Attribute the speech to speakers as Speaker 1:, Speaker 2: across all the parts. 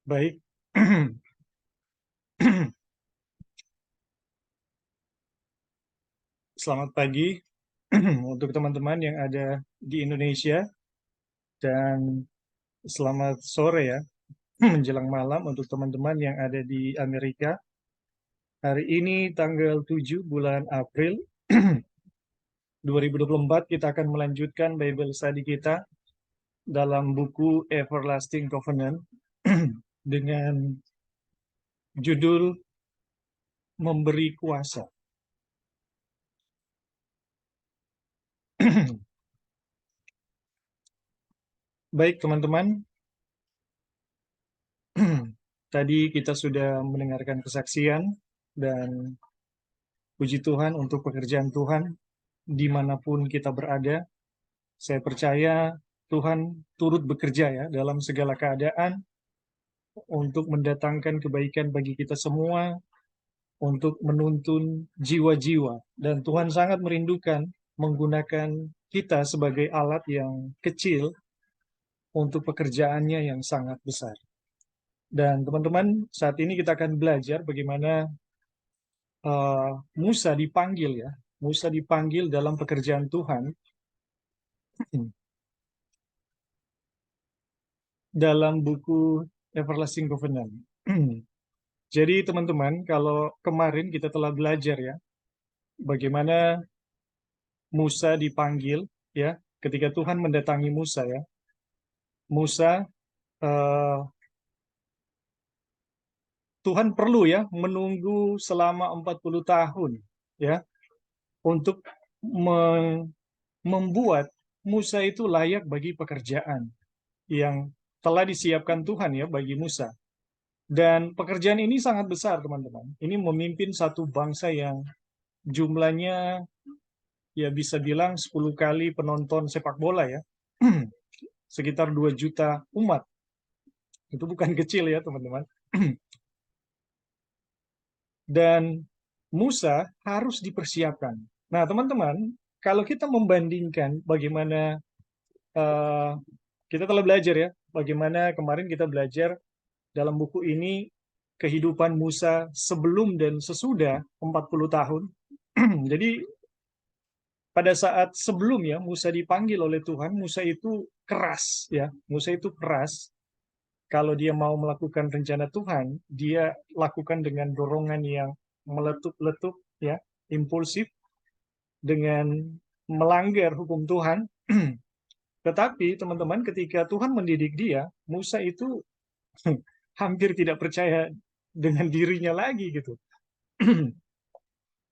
Speaker 1: Baik. Selamat pagi untuk teman-teman yang ada di Indonesia dan selamat sore ya menjelang malam untuk teman-teman yang ada di Amerika. Hari ini tanggal 7 bulan April 2024 kita akan melanjutkan Bible study kita dalam buku Everlasting Covenant dengan judul Memberi Kuasa. Baik teman-teman, tadi kita sudah mendengarkan kesaksian dan puji Tuhan untuk pekerjaan Tuhan dimanapun kita berada. Saya percaya Tuhan turut bekerja ya dalam segala keadaan untuk mendatangkan kebaikan bagi kita semua, untuk menuntun jiwa-jiwa. Dan Tuhan sangat merindukan menggunakan kita sebagai alat yang kecil untuk pekerjaannya yang sangat besar. Dan teman-teman, saat ini kita akan belajar bagaimana Musa dipanggil ya. Musa dipanggil dalam pekerjaan Tuhan dalam buku Everlasting Covenant. Jadi teman-teman, kalau kemarin kita telah belajar ya, bagaimana Musa dipanggil ya, ketika Tuhan mendatangi Musa ya. Musa, eh, Tuhan perlu ya menunggu selama 40 tahun ya, untuk membuat Musa itu layak bagi pekerjaan yang telah disiapkan Tuhan ya bagi Musa. Dan pekerjaan ini sangat besar, teman-teman. Ini memimpin satu bangsa yang jumlahnya ya bisa bilang 10 kali penonton sepak bola ya. Sekitar 2 juta umat. Itu bukan kecil ya, teman-teman. Dan Musa harus dipersiapkan. Nah, teman-teman, kalau kita membandingkan bagaimana kita telah belajar ya, bagaimana kemarin kita belajar dalam buku ini kehidupan Musa sebelum dan sesudah 40 tahun. Jadi pada saat sebelumnya Musa dipanggil oleh Tuhan, Musa itu keras ya. Musa itu keras. Kalau dia mau melakukan rencana Tuhan, dia lakukan dengan dorongan yang meletup-letup ya, impulsif dengan melanggar hukum Tuhan. Tetapi teman-teman, ketika Tuhan mendidik dia, Musa itu hampir tidak percaya dengan dirinya lagi gitu.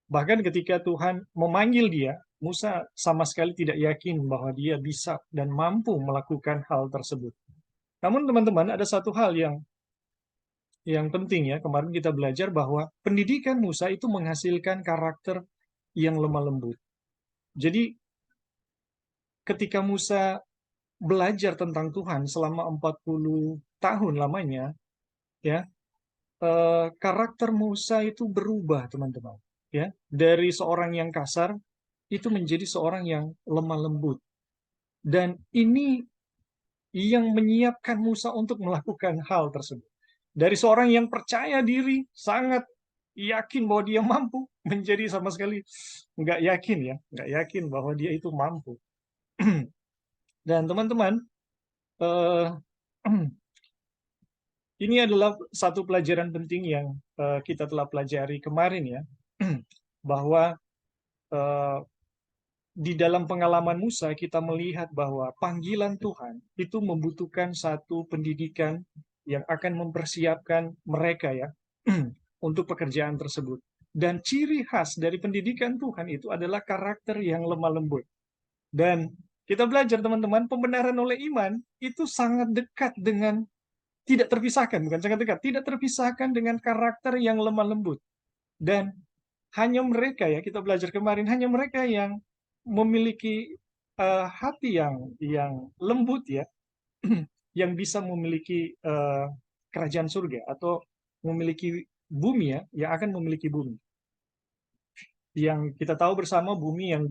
Speaker 1: Bahkan ketika Tuhan memanggil dia, Musa sama sekali tidak yakin bahwa dia bisa dan mampu melakukan hal tersebut. Namun teman-teman, ada satu hal yang penting ya, kemarin kita belajar bahwa pendidikan Musa itu menghasilkan karakter yang lemah lembut. Jadi ketika Musa belajar tentang Tuhan selama 40 tahun lamanya, ya, karakter Musa itu berubah, teman-teman. Ya, dari seorang yang kasar itu menjadi seorang yang lemah lembut. Dan ini yang menyiapkan Musa untuk melakukan hal tersebut. Dari seorang yang percaya diri, sangat yakin bahwa dia mampu, menjadi sama sekali nggak yakin ya, nggak yakin bahwa dia itu mampu. Dan teman-teman, eh, ini adalah satu pelajaran penting yang kita telah pelajari kemarin ya, bahwa eh, di dalam pengalaman Musa kita melihat bahwa panggilan Tuhan itu membutuhkan satu pendidikan yang akan mempersiapkan mereka ya untuk pekerjaan tersebut. Dan ciri khas dari pendidikan Tuhan itu adalah karakter yang lemah lembut. Dan kita belajar teman-teman, pembenaran oleh iman itu sangat dekat dengan, tidak terpisahkan, bukan sangat dekat, tidak terpisahkan dengan karakter yang lemah lembut. Dan hanya mereka ya, kita belajar kemarin, hanya mereka yang memiliki hati yang lembut ya, yang bisa memiliki kerajaan surga atau memiliki bumi ya, yang akan memiliki bumi. Yang kita tahu bersama bumi yang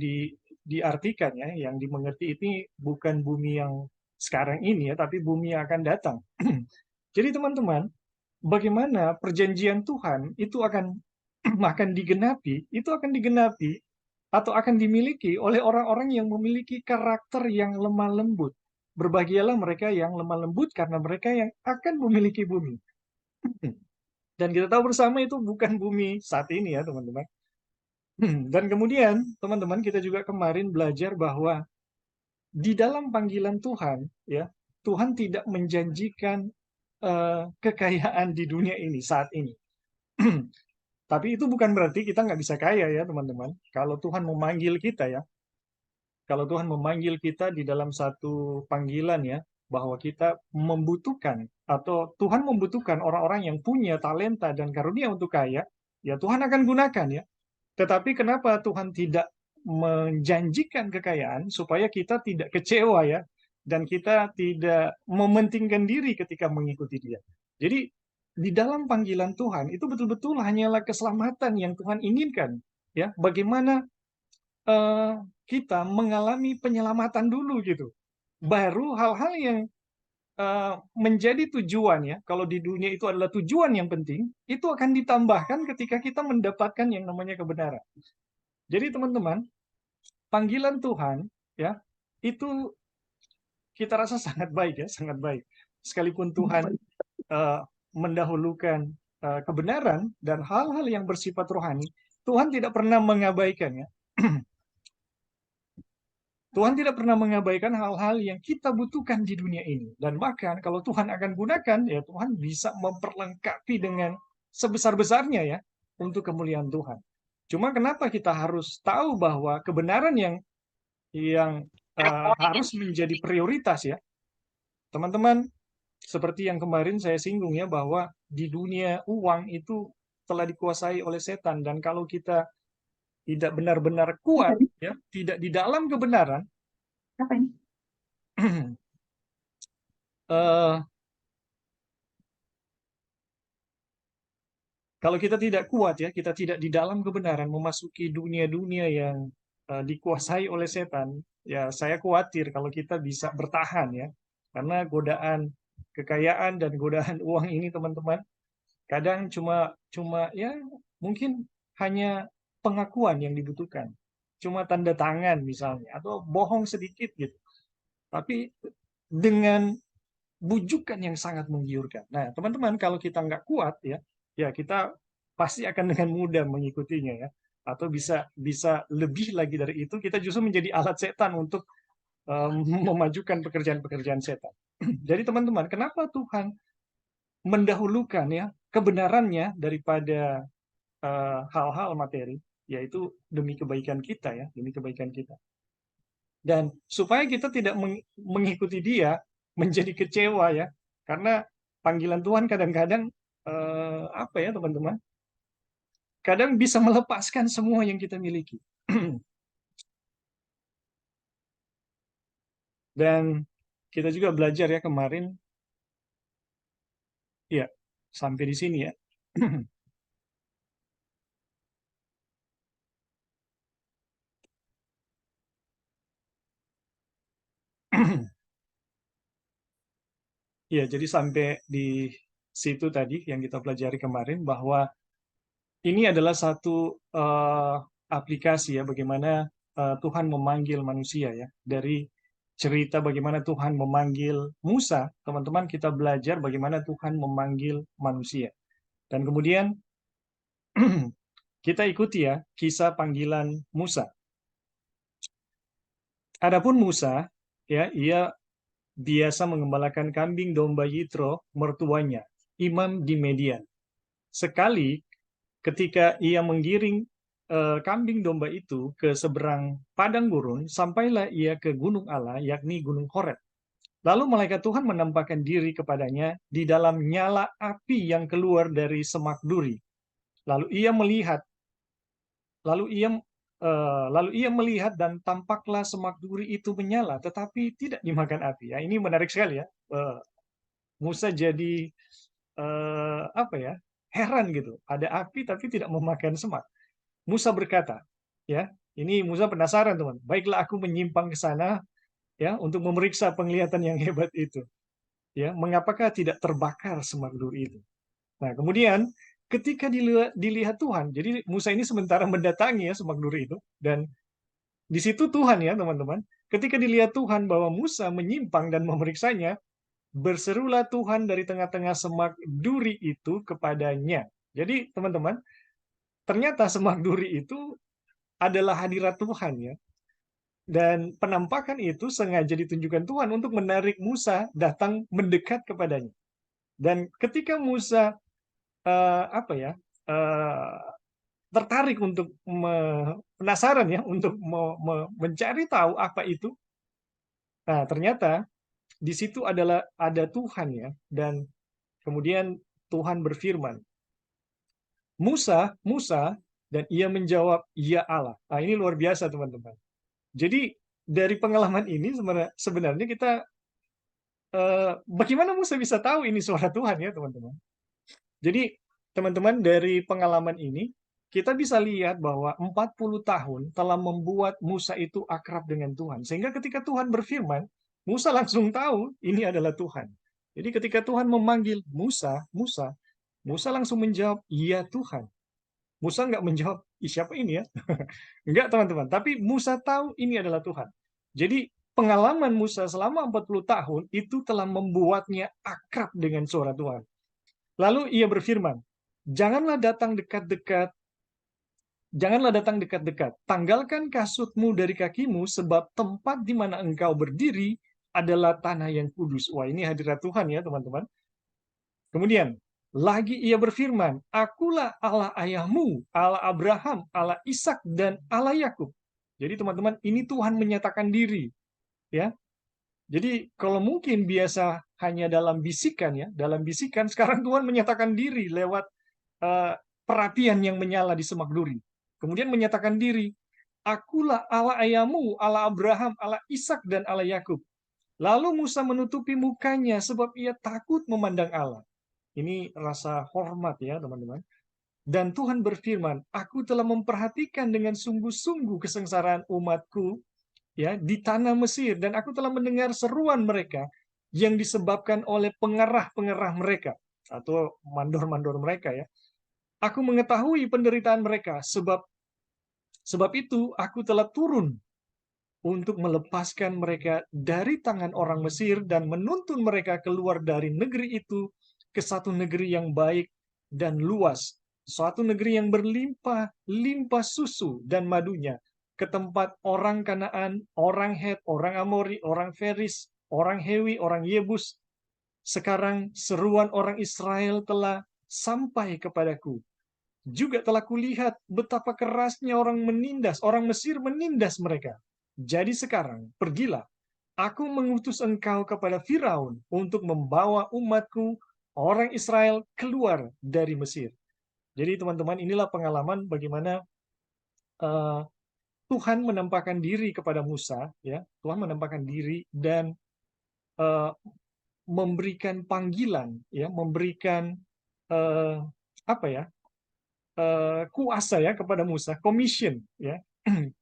Speaker 1: diartikan ya, yang dimengerti ini bukan bumi yang sekarang ini ya, tapi bumi yang akan datang. Jadi teman-teman, bagaimana perjanjian Tuhan itu akan akan digenapi, itu akan digenapi atau akan dimiliki oleh orang-orang yang memiliki karakter yang lemah lembut. Berbahagialah mereka yang lemah lembut karena mereka yang akan memiliki bumi. Dan kita tahu bersama itu bukan bumi saat ini ya teman-teman. Dan kemudian teman-teman kita juga kemarin belajar bahwa di dalam panggilan Tuhan ya, Tuhan tidak menjanjikan kekayaan di dunia ini saat ini. Tapi itu bukan berarti kita nggak bisa kaya ya teman-teman. Kalau Tuhan memanggil kita ya, kalau Tuhan memanggil kita di dalam satu panggilan ya, bahwa kita membutuhkan atau Tuhan membutuhkan orang-orang yang punya talenta dan karunia untuk kaya, ya Tuhan akan gunakan ya. Tetapi kenapa Tuhan tidak menjanjikan kekayaan supaya kita tidak kecewa ya, dan kita tidak mementingkan diri ketika mengikuti Dia. Jadi di dalam panggilan Tuhan itu betul-betul hanyalah keselamatan yang Tuhan inginkan ya. Bagaimana eh, kita mengalami penyelamatan dulu gitu. Baru hal-hal yang menjadi tujuan ya, kalau di dunia itu adalah tujuan yang penting, itu akan ditambahkan ketika kita mendapatkan yang namanya kebenaran. Jadi teman-teman, panggilan Tuhan ya, itu kita rasa sangat baik ya, sangat baik. Sekalipun Tuhan eh, mendahulukan kebenaran dan hal-hal yang bersifat rohani, Tuhan tidak pernah mengabaikannya. Tuhan tidak pernah mengabaikan hal-hal yang kita butuhkan di dunia ini. Dan bahkan kalau Tuhan akan gunakan, ya Tuhan bisa memperlengkapi dengan sebesar-besarnya ya untuk kemuliaan Tuhan. Cuma kenapa kita harus tahu bahwa kebenaran yang harus menjadi prioritas ya, teman-teman. Seperti yang kemarin saya singgung ya, bahwa di dunia uang itu telah dikuasai oleh setan, dan kalau kita tidak benar-benar kuat ya, tidak di dalam kebenaran, eh, kalau kita tidak kuat ya, kita tidak di dalam kebenaran, memasuki dunia-dunia yang dikuasai oleh setan, ya saya khawatir kalau kita bisa bertahan ya, karena godaan kekayaan dan godaan uang ini teman-teman, kadang cuma cuma ya mungkin hanya pengakuan yang dibutuhkan, cuma tanda tangan misalnya, atau bohong sedikit gitu, tapi dengan bujukan yang sangat menggiurkan. Nah, teman-teman, kalau kita nggak kuat ya, ya kita pasti akan dengan mudah mengikutinya ya. Atau bisa bisa lebih lagi dari itu, kita justru menjadi alat setan untuk memajukan pekerjaan-pekerjaan setan. Jadi teman-teman, kenapa Tuhan mendahulukan ya kebenarannya daripada hal-hal materi, yaitu demi kebaikan kita ya, demi kebaikan kita. Dan supaya kita tidak mengikuti dia menjadi kecewa ya, karena panggilan Tuhan kadang-kadang apa ya teman-teman, kadang bisa melepaskan semua yang kita miliki. Dan kita juga belajar ya kemarin, ya sampai di sini ya. Ya, jadi sampai di situ tadi yang kita pelajari kemarin, bahwa ini adalah satu aplikasi ya, bagaimana Tuhan memanggil manusia ya. Dari cerita bagaimana Tuhan memanggil Musa, teman-teman, kita belajar bagaimana Tuhan memanggil manusia. Dan kemudian kita ikuti ya kisah panggilan Musa. Adapun Musa, ya, ia biasa mengembalakan kambing domba Yitro mertuanya, imam di Median. Sekali ketika ia menggiring kambing domba itu ke seberang padang gurun, sampailah ia ke gunung Allah, yakni gunung Horeb. Lalu malaikat Tuhan menampakkan diri kepadanya di dalam nyala api yang keluar dari semak duri. Lalu ia melihat, lalu ia lalu ia melihat dan tampaklah semak duri itu menyala, tetapi tidak dimakan api. Ya, ini menarik sekali ya. Musa jadi apa ya? Heran gitu. Ada api tapi tidak memakan semak. Musa berkata, ya, ini Musa penasaran teman. Baiklah aku menyimpang ke sana ya untuk memeriksa penglihatan yang hebat itu. Ya, mengapakah tidak terbakar semak duri itu? Nah, kemudian ketika dilihat Tuhan, jadi Musa ini sementara mendatangi ya semak duri itu, dan di situ Tuhan ya teman-teman, ketika dilihat Tuhan bahwa Musa menyimpang dan memeriksanya, berserulah Tuhan dari tengah-tengah semak duri itu kepadanya. Jadi teman-teman, ternyata semak duri itu adalah hadirat Tuhan ya. Dan penampakan itu sengaja ditunjukkan Tuhan untuk menarik Musa datang mendekat kepadanya. Dan ketika Musa apa ya eh, tertarik untuk penasaran ya untuk mencari tahu apa itu, nah ternyata di situ adalah ada Tuhan ya, dan kemudian Tuhan berfirman, Musa, Musa, dan ia menjawab, ya Allah. Nah ini luar biasa teman-teman. Jadi dari pengalaman ini sebenarnya kita bagaimana Musa bisa tahu ini suara Tuhan ya teman-teman. Jadi teman-teman dari pengalaman ini kita bisa lihat bahwa 40 tahun telah membuat Musa itu akrab dengan Tuhan. Sehingga ketika Tuhan berfirman, Musa langsung tahu ini adalah Tuhan. Jadi ketika Tuhan memanggil Musa, Musa, Musa langsung menjawab, iya Tuhan. Musa nggak menjawab, siapa ini ya? Enggak teman-teman, tapi Musa tahu ini adalah Tuhan. Jadi pengalaman Musa selama 40 tahun itu telah membuatnya akrab dengan suara Tuhan. Lalu ia berfirman, janganlah datang dekat-dekat, janganlah datang dekat-dekat. Tanggalkan kasutmu dari kakimu, sebab tempat di mana engkau berdiri adalah tanah yang kudus. Wah, ini hadirat Tuhan ya, teman-teman. Kemudian, lagi ia berfirman, akulah Allah ayahmu, Allah Abraham, Allah Ishak dan Allah Yakub. Jadi teman-teman, ini Tuhan menyatakan diri. Ya, jadi kalau mungkin biasa hanya dalam bisikan ya, dalam bisikan, sekarang Tuhan menyatakan diri lewat eh, perapian yang menyala di semak duri. Kemudian menyatakan diri, akulah Allah ayahmu, Allah Abraham, Allah Ishak dan Allah Yakub. Lalu Musa menutupi mukanya sebab ia takut memandang Allah. Ini rasa hormat ya teman-teman. Dan Tuhan berfirman, aku telah memperhatikan dengan sungguh-sungguh kesengsaraan umatku ya di tanah Mesir, dan aku telah mendengar seruan mereka yang disebabkan oleh pengerah-pengerah mereka atau mandor-mandor mereka ya. Aku mengetahui penderitaan mereka, sebab itu aku telah turun untuk melepaskan mereka dari tangan orang Mesir dan menuntun mereka keluar dari negeri itu ke satu negeri yang baik dan luas, suatu negeri yang berlimpah-limpah susu dan madunya, ke tempat orang Kanaan, orang Het, orang Amori, orang Feris, orang Hewi, orang Yebus. Sekarang seruan orang Israel telah sampai kepadaku. Juga telah kulihat betapa kerasnya orang Mesir menindas mereka. Jadi sekarang, pergilah, aku mengutus engkau kepada Firaun untuk membawa umatku, orang Israel, keluar dari Mesir. Jadi teman-teman, inilah pengalaman bagaimana uh, Tuhan menampakkan diri kepada Musa, ya. Tuhan menampakkan diri dan uh, memberikan panggilan, ya, memberikan uh, apa ya, kuasa ya kepada Musa, commission ya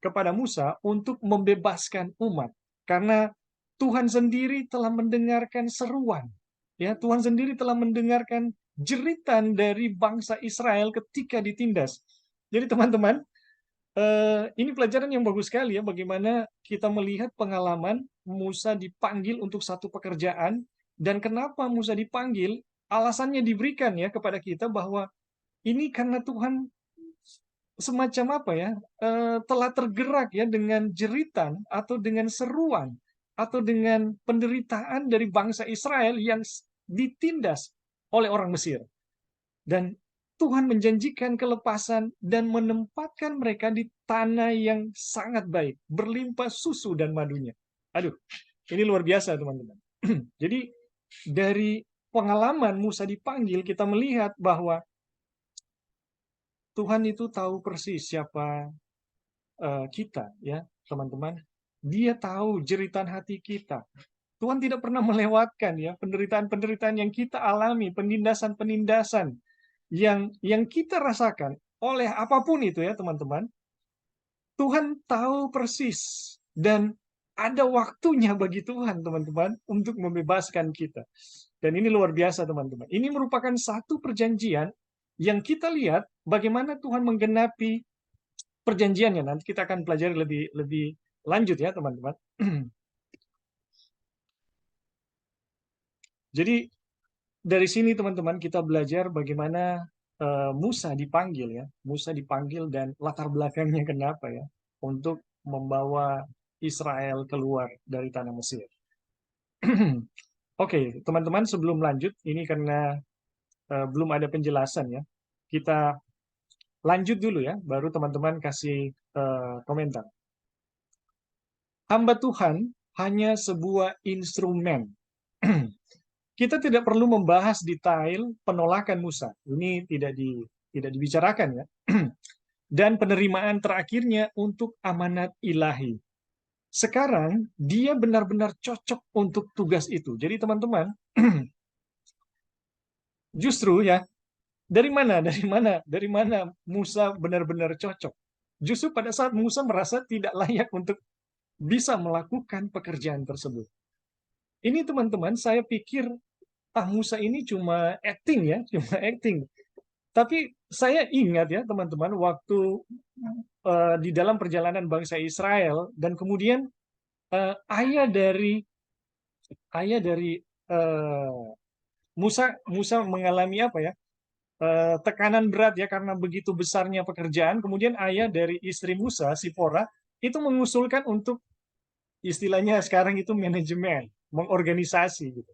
Speaker 1: kepada Musa untuk membebaskan umat, karena Tuhan sendiri telah mendengarkan seruan, ya Tuhan sendiri telah mendengarkan jeritan dari bangsa Israel ketika ditindas. Jadi teman-teman, ini pelajaran yang bagus sekali ya, bagaimana kita melihat pengalaman Musa dipanggil untuk satu pekerjaan, dan kenapa Musa dipanggil, alasannya diberikan ya kepada kita bahwa ini karena Tuhan semacam apa ya, telah tergerak ya dengan jeritan atau dengan seruan atau dengan penderitaan dari bangsa Israel yang ditindas oleh orang Mesir. Dan Tuhan menjanjikan kelepasan dan menempatkan mereka di tanah yang sangat baik, berlimpah susu dan madunya. Aduh, ini luar biasa teman-teman. Jadi dari pengalaman Musa dipanggil, kita melihat bahwa Tuhan itu tahu persis siapa kita, ya teman-teman. Dia tahu jeritan hati kita. Tuhan tidak pernah melewatkan ya penderitaan-penderitaan yang kita alami, penindasan-penindasan yang kita rasakan oleh apapun itu ya teman-teman. Tuhan tahu persis, dan ada waktunya bagi Tuhan, teman-teman, untuk membebaskan kita. Dan ini luar biasa, teman-teman. Ini merupakan satu perjanjian yang kita lihat bagaimana Tuhan menggenapi perjanjiannya. Nanti kita akan pelajari lebih lebih lanjut ya, teman-teman. Jadi dari sini, teman-teman, kita belajar bagaimana Musa dipanggil ya. Musa dipanggil dan latar belakangnya kenapa ya, untuk membawa Israel keluar dari tanah Mesir. Oke, teman-teman, sebelum lanjut, ini karena belum ada penjelasan ya, kita lanjut dulu ya, baru teman-teman kasih komentar. Hamba Tuhan hanya sebuah instrumen. Kita tidak perlu membahas detail penolakan Musa. Ini tidak dibicarakan ya. Dan penerimaan terakhirnya untuk amanat ilahi. Sekarang dia benar-benar cocok untuk tugas itu. Jadi teman-teman, justru ya, dari mana? Dari mana Musa benar-benar cocok? Justru pada saat Musa merasa tidak layak untuk bisa melakukan pekerjaan tersebut. Ini teman-teman, saya pikir Musa ini cuma acting ya, cuma acting. Tapi saya ingat ya teman-teman, waktu di dalam perjalanan bangsa Israel dan kemudian uh, ayah dari ayah dari Musa Musa mengalami apa ya, tekanan berat ya karena begitu besarnya pekerjaan. Kemudian ayah dari istri Musa, Sipora, itu mengusulkan untuk istilahnya sekarang itu manajemen, mengorganisasi gitu.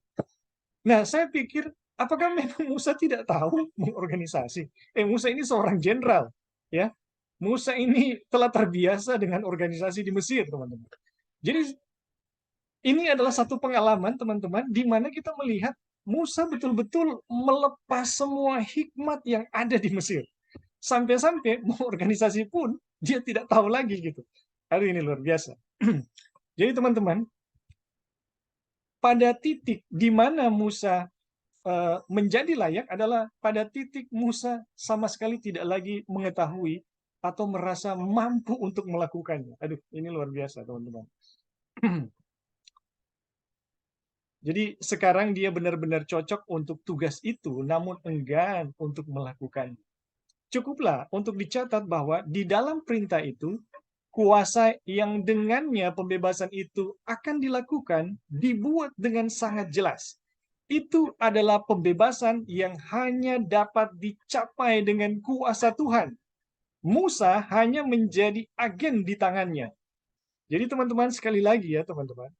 Speaker 1: Nah, saya pikir apakah memang Musa tidak tahu mengorganisasi? Musa ini seorang jenderal, ya. Musa ini telah terbiasa dengan organisasi di Mesir, teman-teman. Jadi ini adalah satu pengalaman, teman-teman, di mana kita melihat Musa betul-betul melepas semua hikmat yang ada di Mesir. Sampai-sampai mau organisasi pun dia tidak tahu lagi gitu. Aduh, ini luar biasa. Jadi teman-teman, pada titik di mana Musa menjadi layak adalah pada titik Musa sama sekali tidak lagi mengetahui atau merasa mampu untuk melakukannya. Aduh, ini luar biasa, teman-teman. Jadi sekarang dia benar-benar cocok untuk tugas itu, namun enggan untuk melakukannya. Cukuplah untuk dicatat bahwa di dalam perintah itu, kuasa yang dengannya pembebasan itu akan dilakukan dibuat dengan sangat jelas. Itu adalah pembebasan yang hanya dapat dicapai dengan kuasa Tuhan. Musa hanya menjadi agen di tangannya. Jadi teman-teman, sekali lagi ya teman-teman,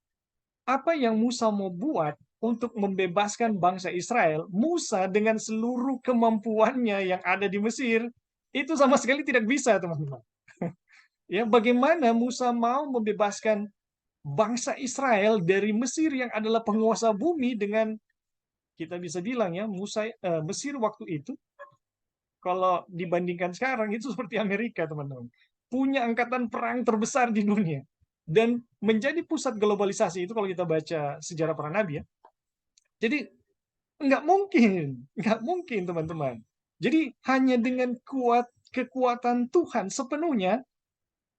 Speaker 1: apa yang Musa mau buat untuk membebaskan bangsa Israel, Musa dengan seluruh kemampuannya yang ada di Mesir, itu sama sekali tidak bisa, teman-teman. Ya, bagaimana Musa mau membebaskan bangsa Israel dari Mesir yang adalah penguasa bumi dengan, kita bisa bilang ya, Mesir waktu itu kalau dibandingkan sekarang itu seperti Amerika, teman-teman. Punya angkatan perang terbesar di dunia dan menjadi pusat globalisasi itu kalau kita baca sejarah para nabi ya. Jadi nggak mungkin teman-teman. Jadi hanya dengan kekuatan Tuhan sepenuhnya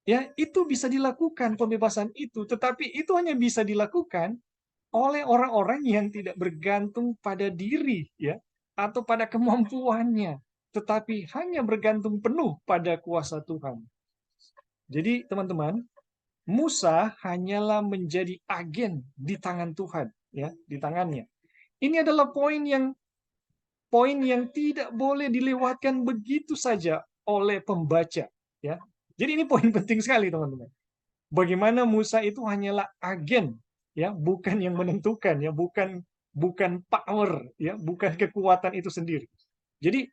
Speaker 1: ya itu bisa dilakukan pembebasan itu, tetapi itu hanya bisa dilakukan oleh orang-orang yang tidak bergantung pada diri ya atau pada kemampuannya, tetapi hanya bergantung penuh pada kuasa Tuhan. Jadi teman-teman, Musa hanyalah menjadi agen di tangan Tuhan ya, di tangannya. Ini adalah poin yang tidak boleh dilewatkan begitu saja oleh pembaca ya. Jadi ini poin penting sekali teman-teman. Bagaimana Musa itu hanyalah agen ya, bukan yang menentukan ya, bukan power ya, bukan kekuatan itu sendiri. Jadi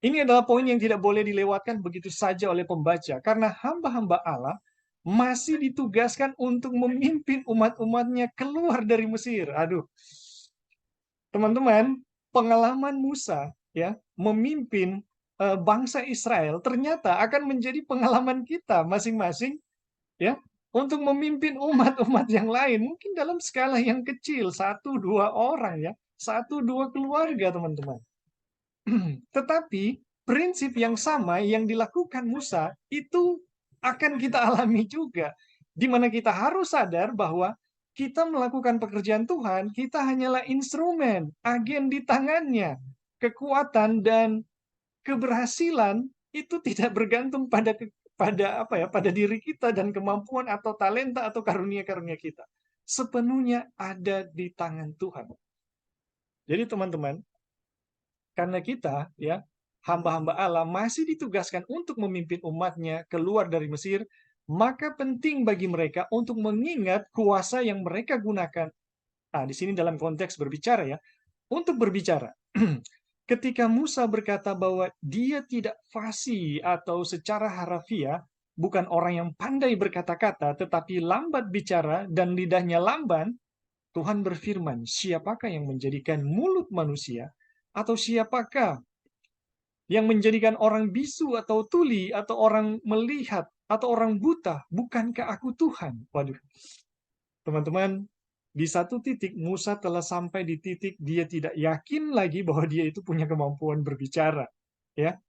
Speaker 1: ini adalah poin yang tidak boleh dilewatkan begitu saja oleh pembaca karena hamba-hamba Allah masih ditugaskan untuk memimpin umat-umatnya keluar dari Mesir. Aduh, teman-teman, pengalaman Musa ya memimpin bangsa Israel ternyata akan menjadi pengalaman kita masing-masing ya untuk memimpin umat-umat yang lain mungkin dalam skala yang kecil, satu dua orang ya, satu dua keluarga, teman-teman. Tetapi prinsip yang sama yang dilakukan Musa itu akan kita alami juga. Di mana kita harus sadar bahwa kita melakukan pekerjaan Tuhan, kita hanyalah instrumen, agen di tangannya. Kekuatan dan keberhasilan itu tidak bergantung pada diri kita dan kemampuan atau talenta atau karunia-karunia kita. Sepenuhnya ada di tangan Tuhan. Jadi teman-teman, karena kita ya hamba-hamba Allah masih ditugaskan untuk memimpin umatnya keluar dari Mesir, maka penting bagi mereka untuk mengingat kuasa yang mereka gunakan. Nah, di sini dalam konteks berbicara ya, untuk berbicara. Ketika Musa berkata bahwa dia tidak fasih atau secara harafiah, bukan orang yang pandai berkata-kata, tetapi lambat bicara dan lidahnya lamban, Tuhan berfirman, siapakah yang menjadikan mulut manusia? Atau siapakah yang menjadikan orang bisu atau tuli, atau orang melihat, atau orang buta? Bukankah aku Tuhan? Waduh, teman-teman, di satu titik Musa telah sampai di titik dia tidak yakin lagi bahwa dia itu punya kemampuan berbicara, ya,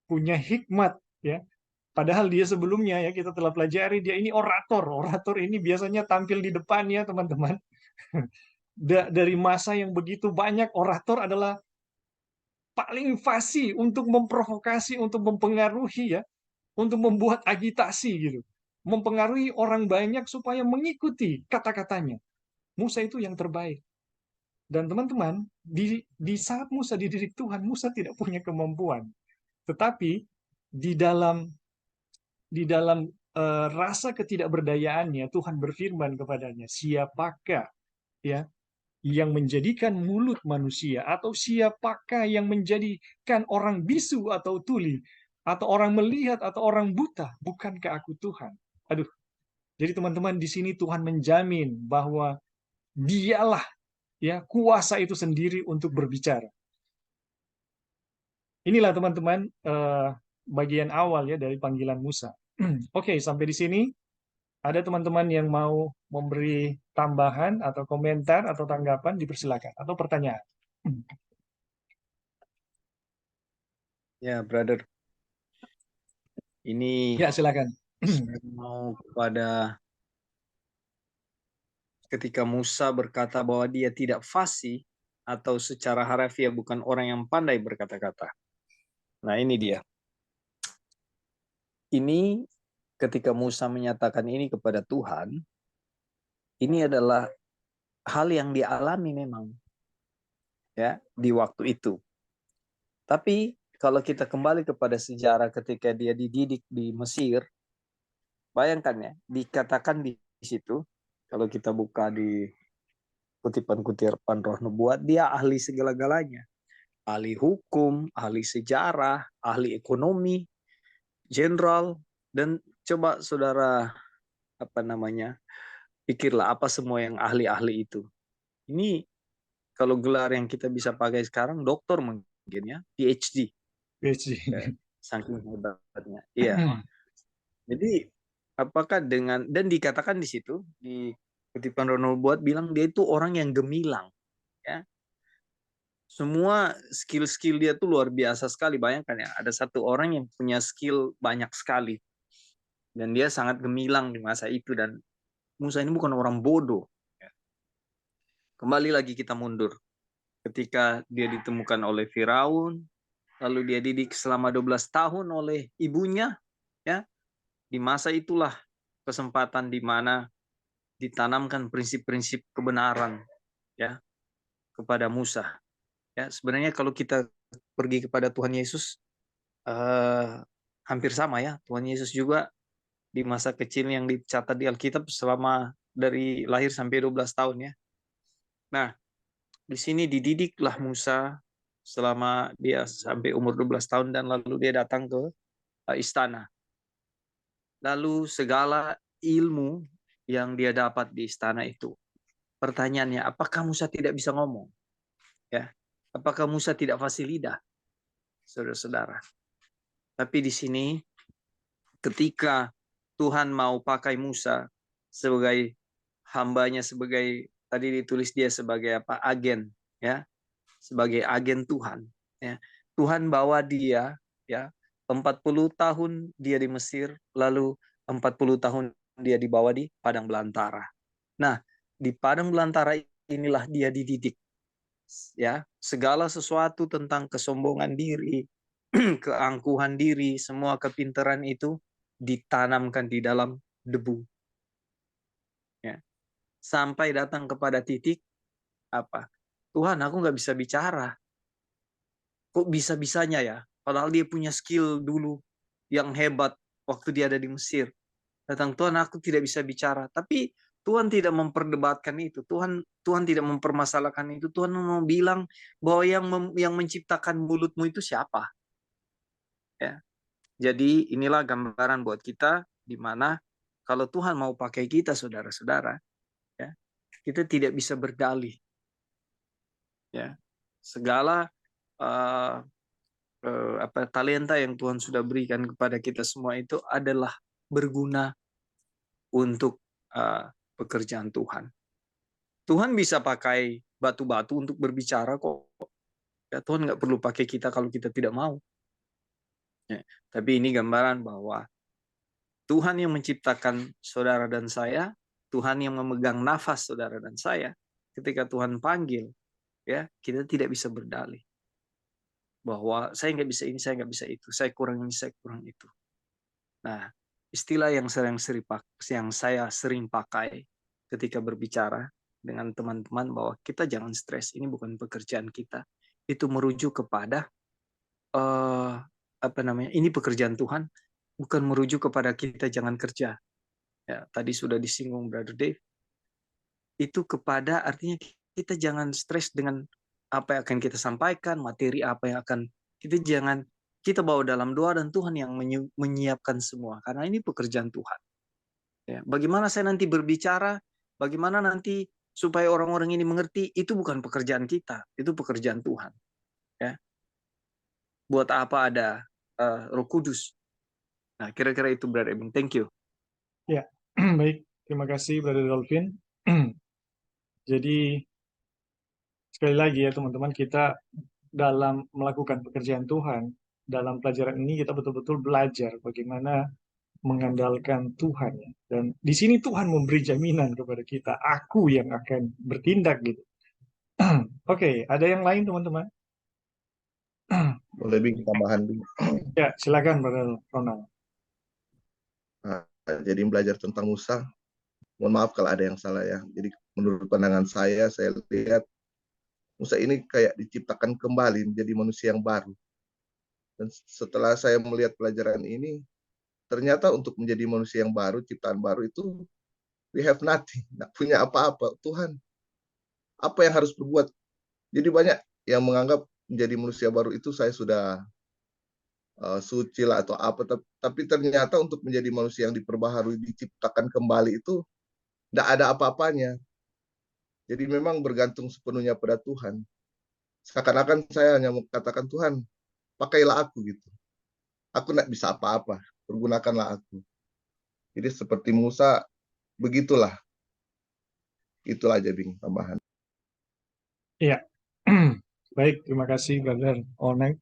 Speaker 1: punya hikmat, ya. Padahal dia sebelumnya ya kita telah pelajari dia ini orator. Orator ini biasanya tampil di depan ya teman-teman. Dari masa yang begitu banyak, orator adalah paling fasih untuk memprovokasi, untuk mempengaruhi ya, untuk membuat agitasi gitu. Mempengaruhi orang banyak supaya mengikuti kata-katanya. Musa itu yang terbaik. Dan teman-teman, di saat Musa dididik Tuhan, Musa tidak punya kemampuan. Tetapi di dalam rasa ketidakberdayaannya, Tuhan berfirman kepadanya, siapakah ya yang menjadikan mulut manusia, atau siapakah yang menjadikan orang bisu atau tuli, atau orang melihat atau orang buta? Bukankah aku Tuhan? Aduh, jadi teman-teman, di sini Tuhan menjamin bahwa dialah ya kuasa itu sendiri untuk berbicara. Inilah teman-teman bagian awal ya dari panggilan Musa. Oke, sampai di sini ada teman-teman yang mau memberi tambahan atau komentar atau tanggapan, dipersilakan, atau pertanyaan.
Speaker 2: Ya, brother. Ini
Speaker 1: Ya, silakan.
Speaker 2: saya mau kepada ketika Musa berkata bahwa dia tidak fasih atau secara harafiah bukan orang yang pandai berkata-kata. Nah, ini dia. Ini ketika Musa menyatakan ini kepada Tuhan, ini adalah hal yang dialami memang ya di waktu itu. Tapi kalau kita kembali kepada sejarah ketika dia dididik di Mesir, bayangkan ya, dikatakan di situ, kalau kita buka di kutipan-kutipan Roh Nubuat, dia ahli segala-galanya. Ahli hukum, ahli sejarah, ahli ekonomi, jenderal, dan coba saudara pikirlah apa semua yang ahli-ahli itu. Ini kalau gelar yang kita bisa pakai sekarang doktor mungkin ya, PhD. Saking hebatnya. Iya. Jadi apakah dan dikatakan di situ di kutipan Roh Nubuat bilang dia itu orang yang gemilang, ya. Semua skill-skill dia tuh luar biasa sekali. Bayangkan ya, ada satu orang yang punya skill banyak sekali. Dan dia sangat gemilang di masa itu. Dan Musa ini bukan orang bodoh. Kembali lagi kita mundur. Ketika dia ditemukan oleh Firaun, lalu dia didik selama 12 tahun oleh ibunya, ya. Di masa itulah kesempatan di mana ditanamkan prinsip-prinsip kebenaran ya kepada Musa. Ya, sebenarnya kalau kita pergi kepada Tuhan Yesus hampir sama ya. Tuhan Yesus juga di masa kecil yang dicatat di Alkitab selama dari lahir sampai 12 tahun ya. Nah, di sini dididiklah Musa selama dia sampai umur 12 tahun dan lalu dia datang ke istana. Lalu segala ilmu yang dia dapat di istana itu. Pertanyaannya, apakah Musa tidak bisa ngomong? Ya, apakah Musa tidak fasih lidah? Saudara-saudara. Tapi di sini ketika Tuhan mau pakai Musa sebagai hambanya, sebagai tadi ditulis dia sebagai apa? Agen, ya. Sebagai agen Tuhan, ya. Tuhan bawa dia ya 40 tahun dia di Mesir, lalu 40 tahun dia dibawa di padang belantara. Nah, di padang belantara inilah dia dididik. Ya, segala sesuatu tentang kesombongan diri, keangkuhan diri, semua kepintaran itu ditanamkan di dalam debu. Ya. Sampai datang kepada titik apa? Tuhan, aku nggak bisa bicara. Kok bisa-bisanya ya? Padahal dia punya skill dulu yang hebat waktu dia ada di Mesir. Datang, Tuhan, aku tidak bisa bicara. Tapi Tuhan tidak memperdebatkan itu. Tuhan tidak mempermasalahkan itu. Tuhan mau bilang bahwa yang menciptakan mulutmu itu siapa? Ya. Jadi inilah gambaran buat kita di mana kalau Tuhan mau pakai kita, saudara-saudara, ya, kita tidak bisa berdalih. Ya. Segala talenta yang Tuhan sudah berikan kepada kita semua itu adalah berguna untuk pekerjaan Tuhan. Tuhan bisa pakai batu-batu untuk berbicara kok. Ya, Tuhan nggak perlu pakai kita kalau kita tidak mau. Ya, tapi ini gambaran bahwa Tuhan yang menciptakan saudara dan saya, Tuhan yang memegang nafas saudara dan saya. Ketika Tuhan panggil, ya kita tidak bisa berdalih bahwa saya nggak bisa ini, saya nggak bisa itu, saya kurang ini, saya kurang itu. Nah, istilah yang saya sering pakai ketika berbicara dengan teman-teman bahwa kita jangan stres, ini bukan pekerjaan kita. Itu merujuk kepada ini pekerjaan Tuhan, bukan merujuk kepada kita jangan kerja. Ya, tadi sudah disinggung Brother Dave. Itu kepada artinya kita jangan stres dengan apa yang akan kita sampaikan, materi apa yang akan kita bawa dalam doa dan Tuhan yang menyiapkan semua karena ini pekerjaan Tuhan. Ya, bagaimana saya nanti berbicara, bagaimana nanti supaya orang-orang ini mengerti, itu bukan pekerjaan kita, itu pekerjaan Tuhan. Ya. Buat apa ada Roh Kudus? Nah, kira-kira itu Brother Ebing. Thank you.
Speaker 1: Ya, baik. Terima kasih, Brother Dolphin. Jadi, sekali lagi ya teman-teman, kita dalam melakukan pekerjaan Tuhan, dalam pelajaran ini kita betul-betul belajar bagaimana mengandalkan Tuhan. Ya. Dan di sini Tuhan memberi jaminan kepada kita, aku yang akan bertindak gitu. Oke, ada yang lain teman-teman?
Speaker 3: Boleh Bing tambahan Bing.
Speaker 1: Ya, silakan Brother Ronald.
Speaker 3: Nah, jadi belajar tentang Musa, mohon maaf kalau ada yang salah ya. Jadi menurut pandangan saya lihat Musa ini kayak diciptakan kembali menjadi manusia yang baru. Dan setelah saya melihat pelajaran ini, ternyata untuk menjadi manusia yang baru, ciptaan baru itu we have nothing, nggak punya apa-apa. Tuhan, apa yang harus berbuat? Jadi banyak yang menganggap menjadi manusia baru itu saya sudah suci lah atau apa, tapi ternyata untuk menjadi manusia yang diperbaharui, diciptakan kembali itu tidak ada apa-apanya. Jadi memang bergantung sepenuhnya pada Tuhan. Seakan-akan saya hanya mengatakan Tuhan, pakailah aku gitu. Aku tidak bisa apa-apa, pergunakanlah aku. Jadi seperti Musa, begitulah. Itulah aja Bing tambahan.
Speaker 1: Iya, baik. Terima kasih Brother Onek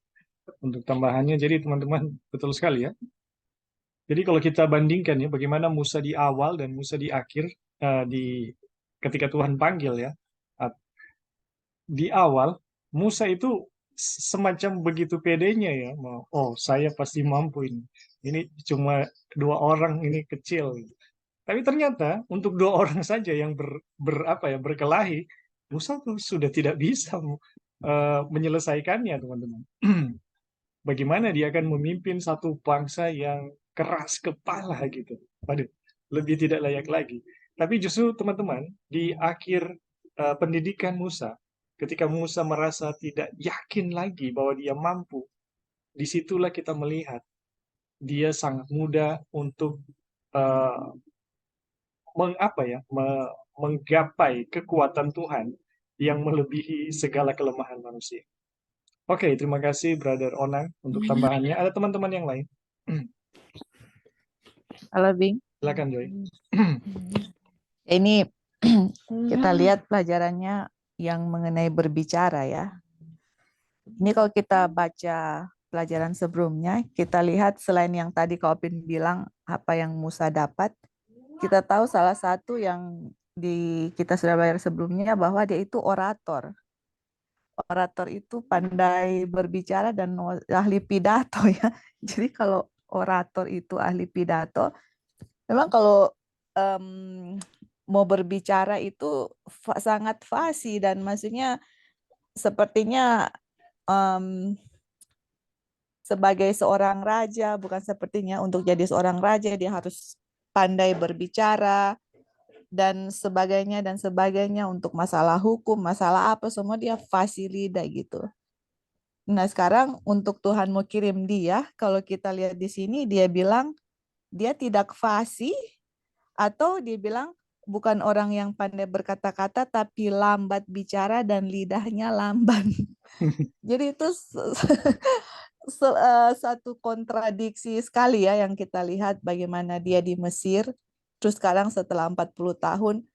Speaker 1: untuk tambahannya. Jadi teman-teman, betul sekali ya. Jadi kalau kita bandingkan ya, bagaimana Musa di awal dan Musa di akhir, ketika Tuhan panggil ya, di awal Musa itu semacam begitu pedenya ya, oh saya pasti mampu ini cuma 2 orang ini kecil. Tapi ternyata untuk 2 orang saja yang berkelahi, Musa tuh sudah tidak bisa menyelesaikannya teman-teman. Bagaimana dia akan memimpin satu bangsa yang keras kepala gitu. Waduh, lebih tidak layak lagi. Tapi justru teman-teman, di akhir pendidikan Musa, ketika Musa merasa tidak yakin lagi bahwa dia mampu, disitulah kita melihat dia sangat mudah untuk menggapai kekuatan Tuhan yang melebihi segala kelemahan manusia. Oke, terima kasih Brother Onang untuk tambahannya. Ada teman-teman yang lain?
Speaker 4: Halo Bing.
Speaker 1: Silakan Joy.
Speaker 4: Ini kita lihat pelajarannya yang mengenai berbicara ya. Ini kalau kita baca pelajaran sebelumnya, kita lihat selain yang tadi Kak Opin bilang apa yang Musa dapat, kita tahu salah satu yang kita sudah belajar sebelumnya bahwa dia itu orator. Orator itu pandai berbicara dan ahli pidato ya. Jadi kalau orator itu ahli pidato, memang kalau mau berbicara itu sangat fasih dan maksudnya sepertinya sebagai seorang raja, bukan sepertinya untuk jadi seorang raja dia harus pandai berbicara dan sebagainya untuk masalah hukum, masalah apa semua dia fasih lidah gitu. Nah, sekarang untuk Tuhan mau kirim dia, kalau kita lihat di sini dia bilang dia tidak fasih atau dia bilang bukan orang yang pandai berkata-kata tapi lambat bicara dan lidahnya lamban. Jadi itu satu kontradiksi sekali ya yang kita lihat bagaimana dia di Mesir, terus sekarang setelah 40 tahun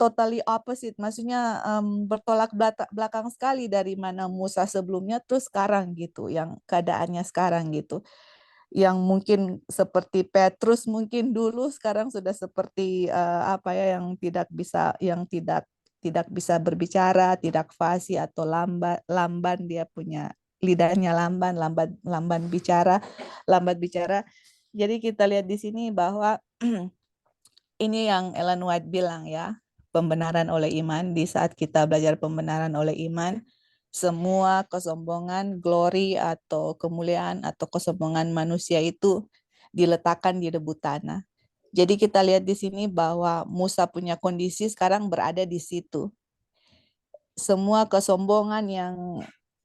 Speaker 4: totally opposite, maksudnya bertolak belakang sekali dari mana Musa sebelumnya terus sekarang gitu, yang keadaannya sekarang gitu. Yang mungkin seperti Petrus mungkin dulu sekarang sudah seperti yang tidak bisa berbicara, tidak fasih atau lamban dia punya lidahnya lambat bicara. Jadi kita lihat di sini bahwa ini yang Ellen White bilang ya, pembenaran oleh iman. Di saat kita belajar pembenaran oleh iman, semua kesombongan, glory atau kemuliaan atau kesombongan manusia itu diletakkan di debu tanah. Jadi kita lihat di sini bahwa Musa punya kondisi sekarang berada di situ. Semua kesombongan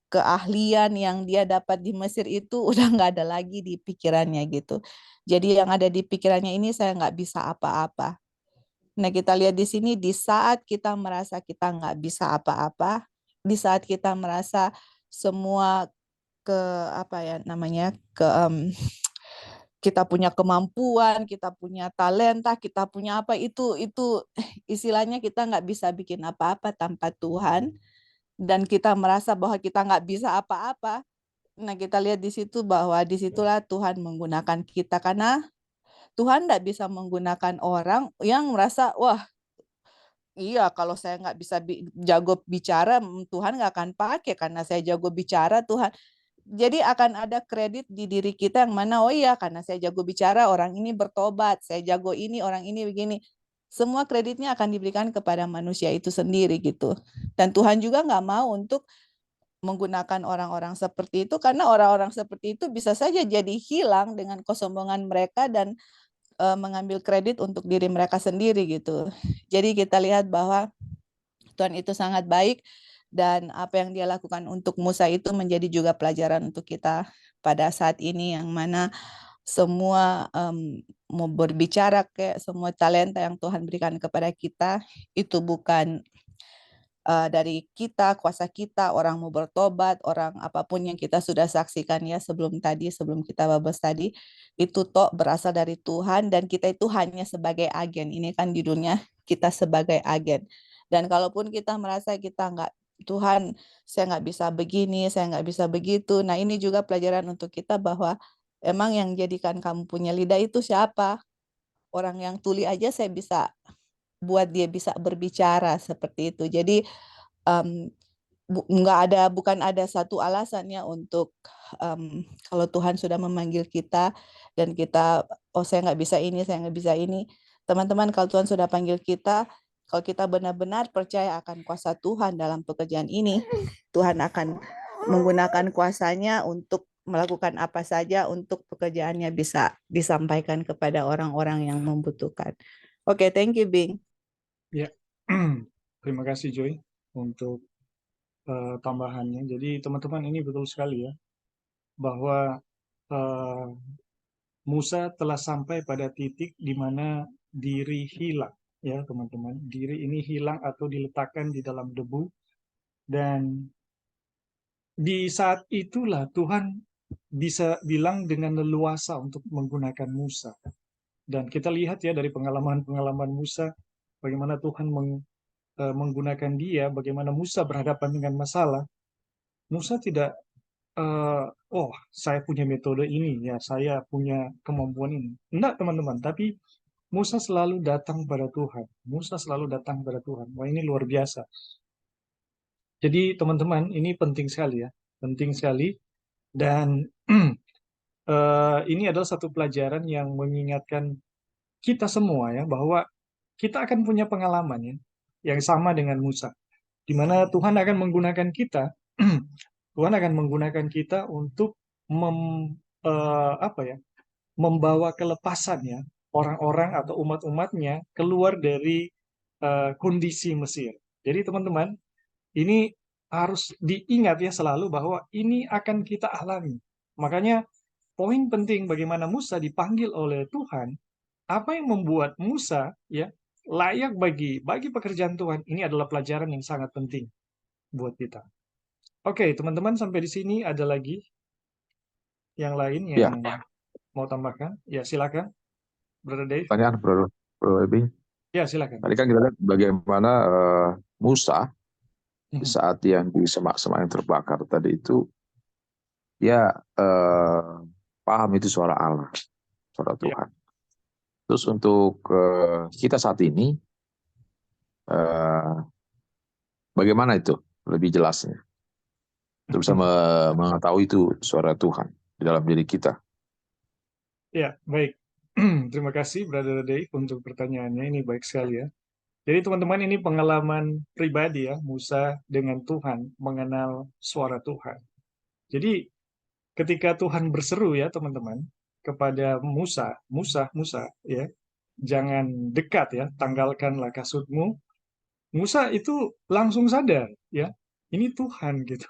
Speaker 4: keahlian yang dia dapat di Mesir itu udah nggak ada lagi di pikirannya gitu. Jadi yang ada di pikirannya ini saya nggak bisa apa-apa. Nah kita lihat di sini di saat kita merasa kita nggak bisa apa-apa, di saat kita merasa semua kita punya kemampuan, kita punya talenta, kita punya apa itu istilahnya kita nggak bisa bikin apa-apa tanpa Tuhan. Dan kita merasa bahwa kita nggak bisa apa-apa. Nah kita lihat di situ bahwa disitulah Tuhan menggunakan kita, karena Tuhan nggak bisa menggunakan orang yang merasa wah iya kalau saya nggak bisa jago bicara Tuhan nggak akan pakai karena saya jago bicara Tuhan. Jadi akan ada kredit di diri kita yang mana oh iya karena saya jago bicara orang ini bertobat, saya jago ini orang ini begini. Semua kreditnya akan diberikan kepada manusia itu sendiri gitu. Dan Tuhan juga nggak mau untuk menggunakan orang-orang seperti itu karena orang-orang seperti itu bisa saja jadi hilang dengan kesombongan mereka dan mengambil kredit untuk diri mereka sendiri gitu. Jadi kita lihat bahwa Tuhan itu sangat baik dan apa yang dia lakukan untuk Musa itu menjadi juga pelajaran untuk kita pada saat ini yang mana semua mau berbicara kayak semua talenta yang Tuhan berikan kepada kita itu bukan dari kita, kuasa kita, orang mau bertobat, orang apapun yang kita sudah saksikan ya sebelum kita babas tadi, itu toh berasal dari Tuhan dan kita itu hanya sebagai agen. Ini kan judulnya kita sebagai agen. Dan kalaupun kita merasa kita nggak, Tuhan saya nggak bisa begini, saya nggak bisa begitu. Nah ini juga pelajaran untuk kita bahwa emang yang jadikan kamu punya lidah itu siapa? Orang yang tuli aja saya bisa buat dia bisa berbicara seperti itu. Jadi bukan ada satu alasannya untuk kalau Tuhan sudah memanggil kita dan kita saya nggak bisa ini, saya nggak bisa ini. Teman-teman kalau Tuhan sudah panggil kita, kalau kita benar-benar percaya akan kuasa Tuhan dalam pekerjaan ini, Tuhan akan menggunakan kuasanya untuk melakukan apa saja untuk pekerjaannya bisa disampaikan kepada orang-orang yang membutuhkan. Oke, thank you, Bing.
Speaker 1: Ya, terima kasih Joy untuk tambahannya. Jadi teman-teman ini betul sekali ya, bahwa Musa telah sampai pada titik di mana diri hilang, ya teman-teman. Diri ini hilang atau diletakkan di dalam debu, dan di saat itulah Tuhan bisa bilang dengan leluasa untuk menggunakan Musa. Dan kita lihat ya dari pengalaman-pengalaman Musa, bagaimana Tuhan menggunakan dia, bagaimana Musa berhadapan dengan masalah. Musa tidak oh saya punya metode ini, ya saya punya kemampuan ini. Enggak teman-teman, tapi Musa selalu datang pada Tuhan. Musa selalu datang pada Tuhan. Wah ini luar biasa. Jadi teman-teman ini penting sekali ya, penting sekali. Dan ini adalah satu pelajaran yang mengingatkan kita semua ya, bahwa kita akan punya pengalaman ya, yang sama dengan Musa. Di mana Tuhan akan menggunakan kita, Tuhan akan menggunakan kita untuk membawa kelepasan ya, orang-orang atau umat-umatnya keluar dari kondisi Mesir. Jadi teman-teman, ini harus diingat ya selalu bahwa ini akan kita alami. Makanya poin penting bagaimana Musa dipanggil oleh Tuhan, apa yang membuat Musa ya layak bagi pekerjaan Tuhan, ini adalah pelajaran yang sangat penting buat kita. Oke, teman-teman, sampai di sini ada lagi yang lain
Speaker 5: Ya,
Speaker 1: yang mau tambahkan? Ya, silakan. Brother Dave.
Speaker 5: pertanyaan Bro Ebi.
Speaker 1: Ya, silakan.
Speaker 5: Tadi kan kita lihat bagaimana Musa di
Speaker 1: Mhm.
Speaker 5: saat yang di semak-semak yang terbakar tadi itu, dia paham itu suara Allah, suara
Speaker 1: Ya.
Speaker 5: Tuhan. Terus untuk kita saat ini, bagaimana itu lebih jelasnya? Untuk bisa mengetahui itu suara Tuhan di dalam diri kita.
Speaker 1: Ya, baik. Terima kasih Brother Dave untuk pertanyaannya. Ini baik sekali ya. Jadi teman-teman, ini pengalaman pribadi ya, Musa dengan Tuhan, mengenal suara Tuhan. Jadi ketika Tuhan berseru ya teman-teman, kepada Musa, Musa ya, jangan dekat ya, tanggalkanlah kasutmu. Musa itu langsung sadar ya, ini Tuhan gitu.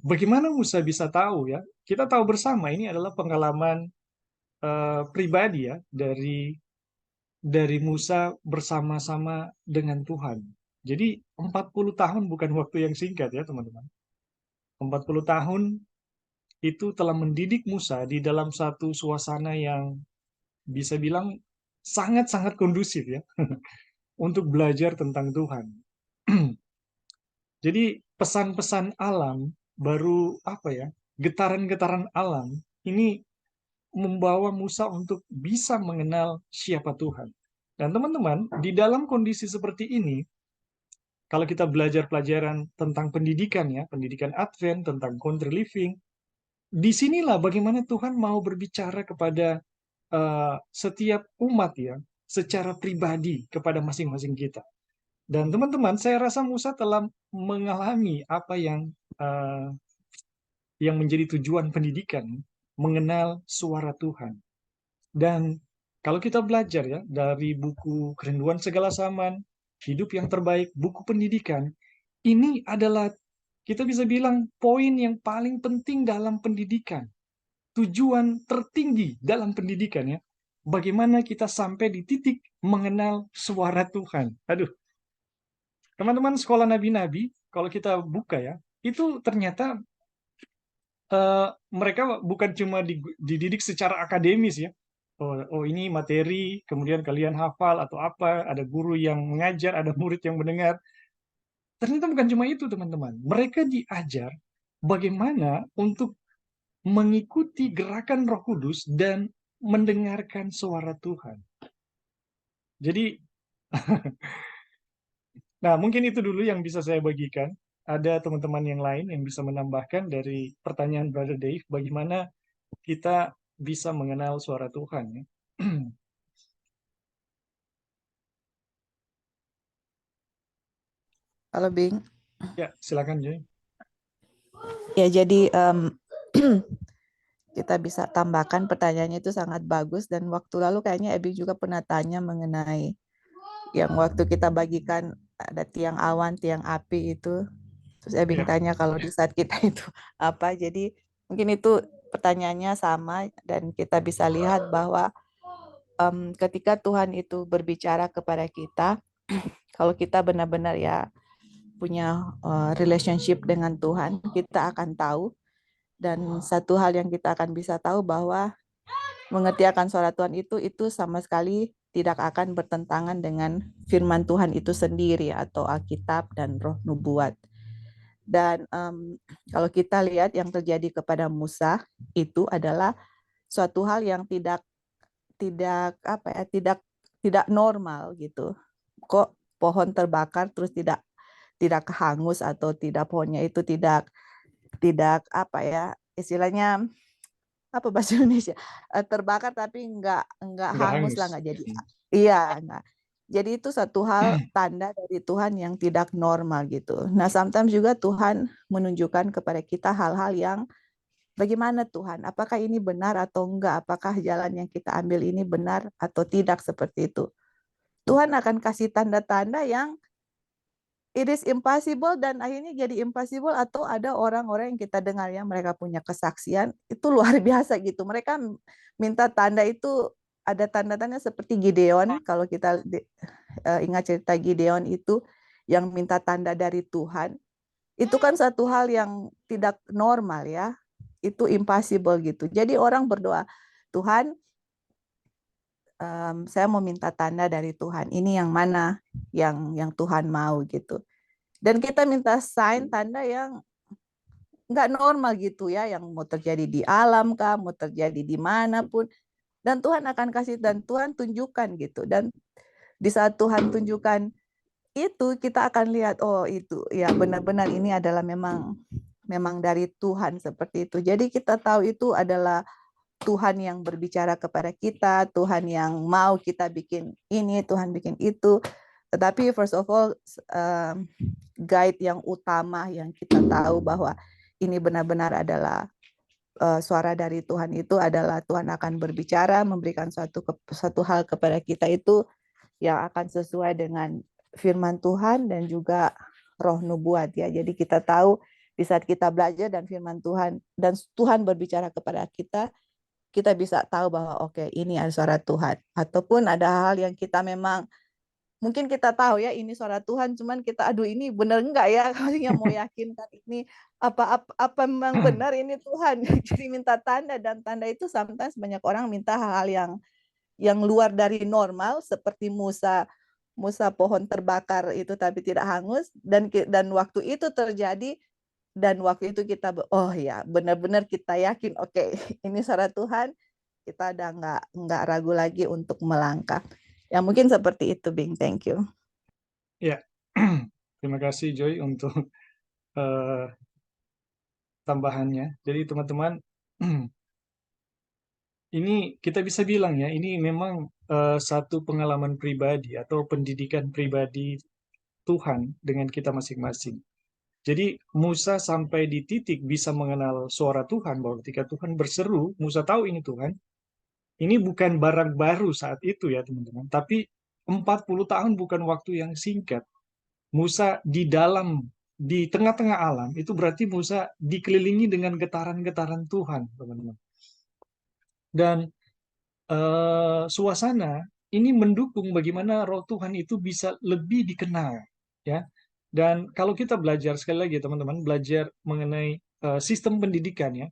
Speaker 1: Bagaimana Musa bisa tahu ya? Kita tahu bersama ini adalah pengalaman pribadi ya dari Musa bersama-sama dengan Tuhan. Jadi 40 tahun bukan waktu yang singkat ya teman-teman. 40 tahun itu telah mendidik Musa di dalam satu suasana yang bisa bilang sangat-sangat kondusif ya untuk belajar tentang Tuhan. Jadi pesan-pesan alam baru getaran-getaran alam ini membawa Musa untuk bisa mengenal siapa Tuhan. Dan teman-teman, di dalam kondisi seperti ini, kalau kita belajar pelajaran tentang pendidikan ya, pendidikan Advent, tentang country living, disinilah bagaimana Tuhan mau berbicara kepada setiap umat ya, secara pribadi kepada masing-masing kita. Dan teman-teman, saya rasa Musa telah mengalami apa yang menjadi tujuan pendidikan, mengenal suara Tuhan. Dan kalau kita belajar ya dari buku Kerinduan Segala Zaman, Hidup yang Terbaik, buku pendidikan, ini adalah kita bisa bilang poin yang paling penting dalam pendidikan. Tujuan tertinggi dalam pendidikan ya. Bagaimana kita sampai di titik mengenal suara Tuhan. Aduh. Teman-teman sekolah nabi-nabi, kalau kita buka ya, itu ternyata mereka bukan cuma dididik secara akademis ya. Oh ini materi, kemudian kalian hafal atau apa, ada guru yang mengajar, ada murid yang mendengar. Ternyata bukan cuma itu teman-teman. Mereka diajar bagaimana untuk mengikuti gerakan Roh Kudus dan mendengarkan suara Tuhan. Jadi, nah mungkin itu dulu yang bisa saya bagikan. Ada teman-teman yang lain yang bisa menambahkan dari pertanyaan Brother Dave, bagaimana kita bisa mengenal suara Tuhan ya.
Speaker 4: Halo Bing.
Speaker 1: Ya, silakan Joy.
Speaker 4: Ya jadi kita bisa tambahkan pertanyaannya itu sangat bagus, dan waktu lalu kayaknya Ebing juga pernah tanya mengenai yang waktu kita bagikan ada tiang awan, tiang api itu. Terus Ebing tanya kalau di saat kita itu apa. Jadi mungkin itu pertanyaannya sama, dan kita bisa lihat bahwa ketika Tuhan itu berbicara kepada kita, kalau kita benar-benar ya punya relationship dengan Tuhan, kita akan tahu. Dan satu hal yang kita akan bisa tahu bahwa mengerti akan suara Tuhan itu sama sekali tidak akan bertentangan dengan firman Tuhan itu sendiri atau Alkitab dan roh nubuat. Dan kalau kita lihat yang terjadi kepada Musa itu adalah suatu hal yang tidak normal gitu. Kok pohon terbakar terus tidak kehangus, atau pohonnya itu tidak istilahnya apa bahasa Indonesia, terbakar tapi enggak
Speaker 1: Nggak
Speaker 4: hangus
Speaker 1: hangus.
Speaker 4: lah, enggak jadi. Iya, enggak. Jadi itu satu hal tanda dari Tuhan yang tidak normal gitu. Nah, sometimes juga Tuhan menunjukkan kepada kita hal-hal yang bagaimana Tuhan, apakah ini benar atau enggak, apakah jalan yang kita ambil ini benar atau tidak, seperti itu. Tuhan akan kasih tanda-tanda yang it is impossible, dan akhirnya jadi impossible, atau ada orang-orang yang kita dengar ya, mereka punya kesaksian, itu luar biasa gitu. Mereka minta tanda itu, ada tanda-tanda seperti Gideon, kalau kita ingat cerita Gideon itu, yang minta tanda dari Tuhan, itu kan satu hal yang tidak normal ya, itu impossible gitu. Jadi orang berdoa, Tuhan, saya mau minta tanda dari Tuhan, ini yang mana yang Tuhan mau gitu. Dan kita minta sign, tanda yang nggak normal gitu ya, yang mau terjadi di alam kah, mau terjadi di manapun, dan Tuhan akan kasih, dan Tuhan tunjukkan gitu. Dan di saat Tuhan tunjukkan itu, kita akan lihat, oh itu ya benar-benar ini adalah memang dari Tuhan, seperti itu. Jadi kita tahu itu adalah Tuhan yang berbicara kepada kita, Tuhan yang mau kita bikin ini, Tuhan bikin itu. Tetapi first of all, guide yang utama yang kita tahu bahwa ini benar-benar adalah suara dari Tuhan, itu adalah Tuhan akan berbicara, memberikan suatu hal kepada kita itu yang akan sesuai dengan firman Tuhan dan juga roh nubuat ya. Jadi kita tahu di saat kita belajar dan firman Tuhan, dan Tuhan berbicara kepada kita, kita bisa tahu bahwa oke, ini adalah suara Tuhan. Ataupun ada hal yang kita memang mungkin kita tahu ya ini suara Tuhan, cuman kita aduh ini benar enggak ya, yang mau yakinkan ini apa memang benar ini Tuhan. Jadi minta tanda, dan tanda itu sometimes banyak orang minta hal-hal yang luar dari normal, seperti Musa pohon terbakar itu tapi tidak hangus, dan waktu itu terjadi, dan waktu itu kita oh ya benar-benar kita yakin oke, ini suara Tuhan, kita udah nggak ragu lagi untuk melangkah. Ya mungkin seperti itu, Bing. Thank you.
Speaker 1: Ya, terima kasih Joy untuk tambahannya. Jadi teman-teman, ini kita bisa bilang ya, ini memang satu pengalaman pribadi atau pendidikan pribadi Tuhan dengan kita masing-masing. Jadi Musa sampai di titik bisa mengenal suara Tuhan, bahwa ketika Tuhan berseru, Musa tahu ini Tuhan. Ini bukan barang baru saat itu ya teman-teman, tapi 40 tahun bukan waktu yang singkat. Musa di tengah-tengah alam, itu berarti Musa dikelilingi dengan getaran-getaran Tuhan, teman-teman. Dan suasana ini mendukung bagaimana roh Tuhan itu bisa lebih dikenal, ya. Dan kalau kita belajar, sekali lagi teman-teman, belajar mengenai sistem pendidikan ya,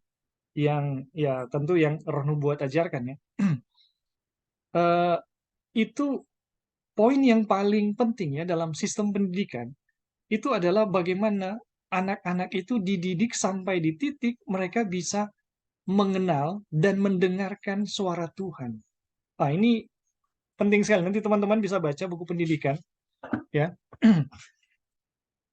Speaker 1: yang ya tentu yang roh nubuat ajarkan ya, itu poin yang paling penting ya dalam sistem pendidikan, itu adalah bagaimana anak-anak itu dididik sampai di titik mereka bisa mengenal dan mendengarkan suara Tuhan. Nah, ini penting sekali. Nanti teman-teman bisa baca buku pendidikan, ya.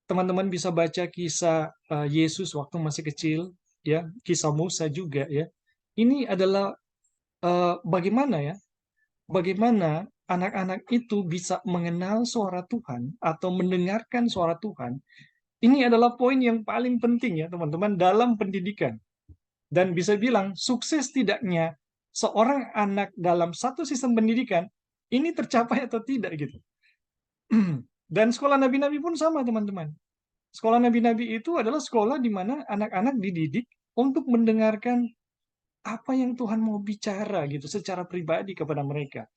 Speaker 1: Teman-teman bisa baca kisah Yesus waktu masih kecil, ya, kisah Musa juga, ya. Ini adalah bagaimana ya, bagaimana anak-anak itu bisa mengenal suara Tuhan atau mendengarkan suara Tuhan. Ini adalah poin yang paling penting ya teman-teman dalam pendidikan. Dan bisa bilang sukses tidaknya seorang anak dalam satu sistem pendidikan ini tercapai atau tidak gitu. Dan sekolah nabi-nabi pun sama teman-teman. Sekolah nabi-nabi itu adalah sekolah di mana anak-anak dididik untuk mendengarkan apa yang Tuhan mau bicara gitu secara pribadi kepada mereka.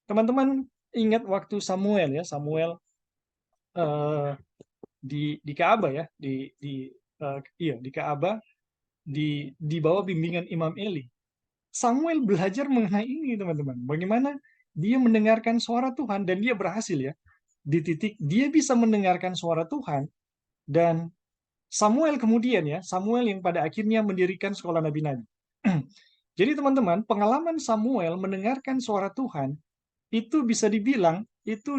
Speaker 1: Teman-teman ingat waktu Samuel ya, Samuel di Ka'bah ya, di Ka'bah, di bawah bimbingan Imam Eli. Samuel belajar mengenai ini teman-teman. Bagaimana dia mendengarkan suara Tuhan, dan dia berhasil ya. Di titik dia bisa mendengarkan suara Tuhan, dan Samuel kemudian ya, Samuel yang pada akhirnya mendirikan sekolah nabi-nabi. Jadi teman-teman, pengalaman Samuel mendengarkan suara Tuhan itu bisa dibilang itu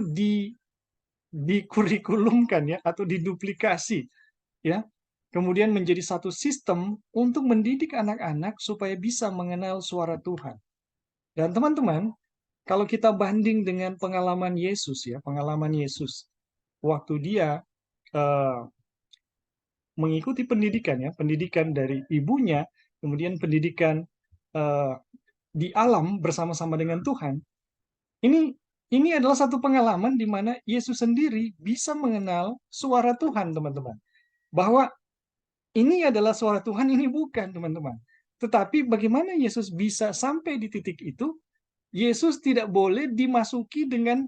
Speaker 1: dikurikulumkan ya, atau diduplikasi ya, kemudian menjadi satu sistem untuk mendidik anak-anak supaya bisa mengenal suara Tuhan. Dan teman-teman, kalau kita banding dengan pengalaman Yesus ya, pengalaman Yesus waktu dia mengikuti pendidikan ya, pendidikan dari ibunya, kemudian pendidikan di alam bersama-sama dengan Tuhan. Ini adalah satu pengalaman di mana Yesus sendiri bisa mengenal suara Tuhan, teman-teman. Bahwa ini adalah suara Tuhan, ini bukan, teman-teman. Tetapi bagaimana Yesus bisa sampai di titik itu? Yesus tidak boleh dimasuki dengan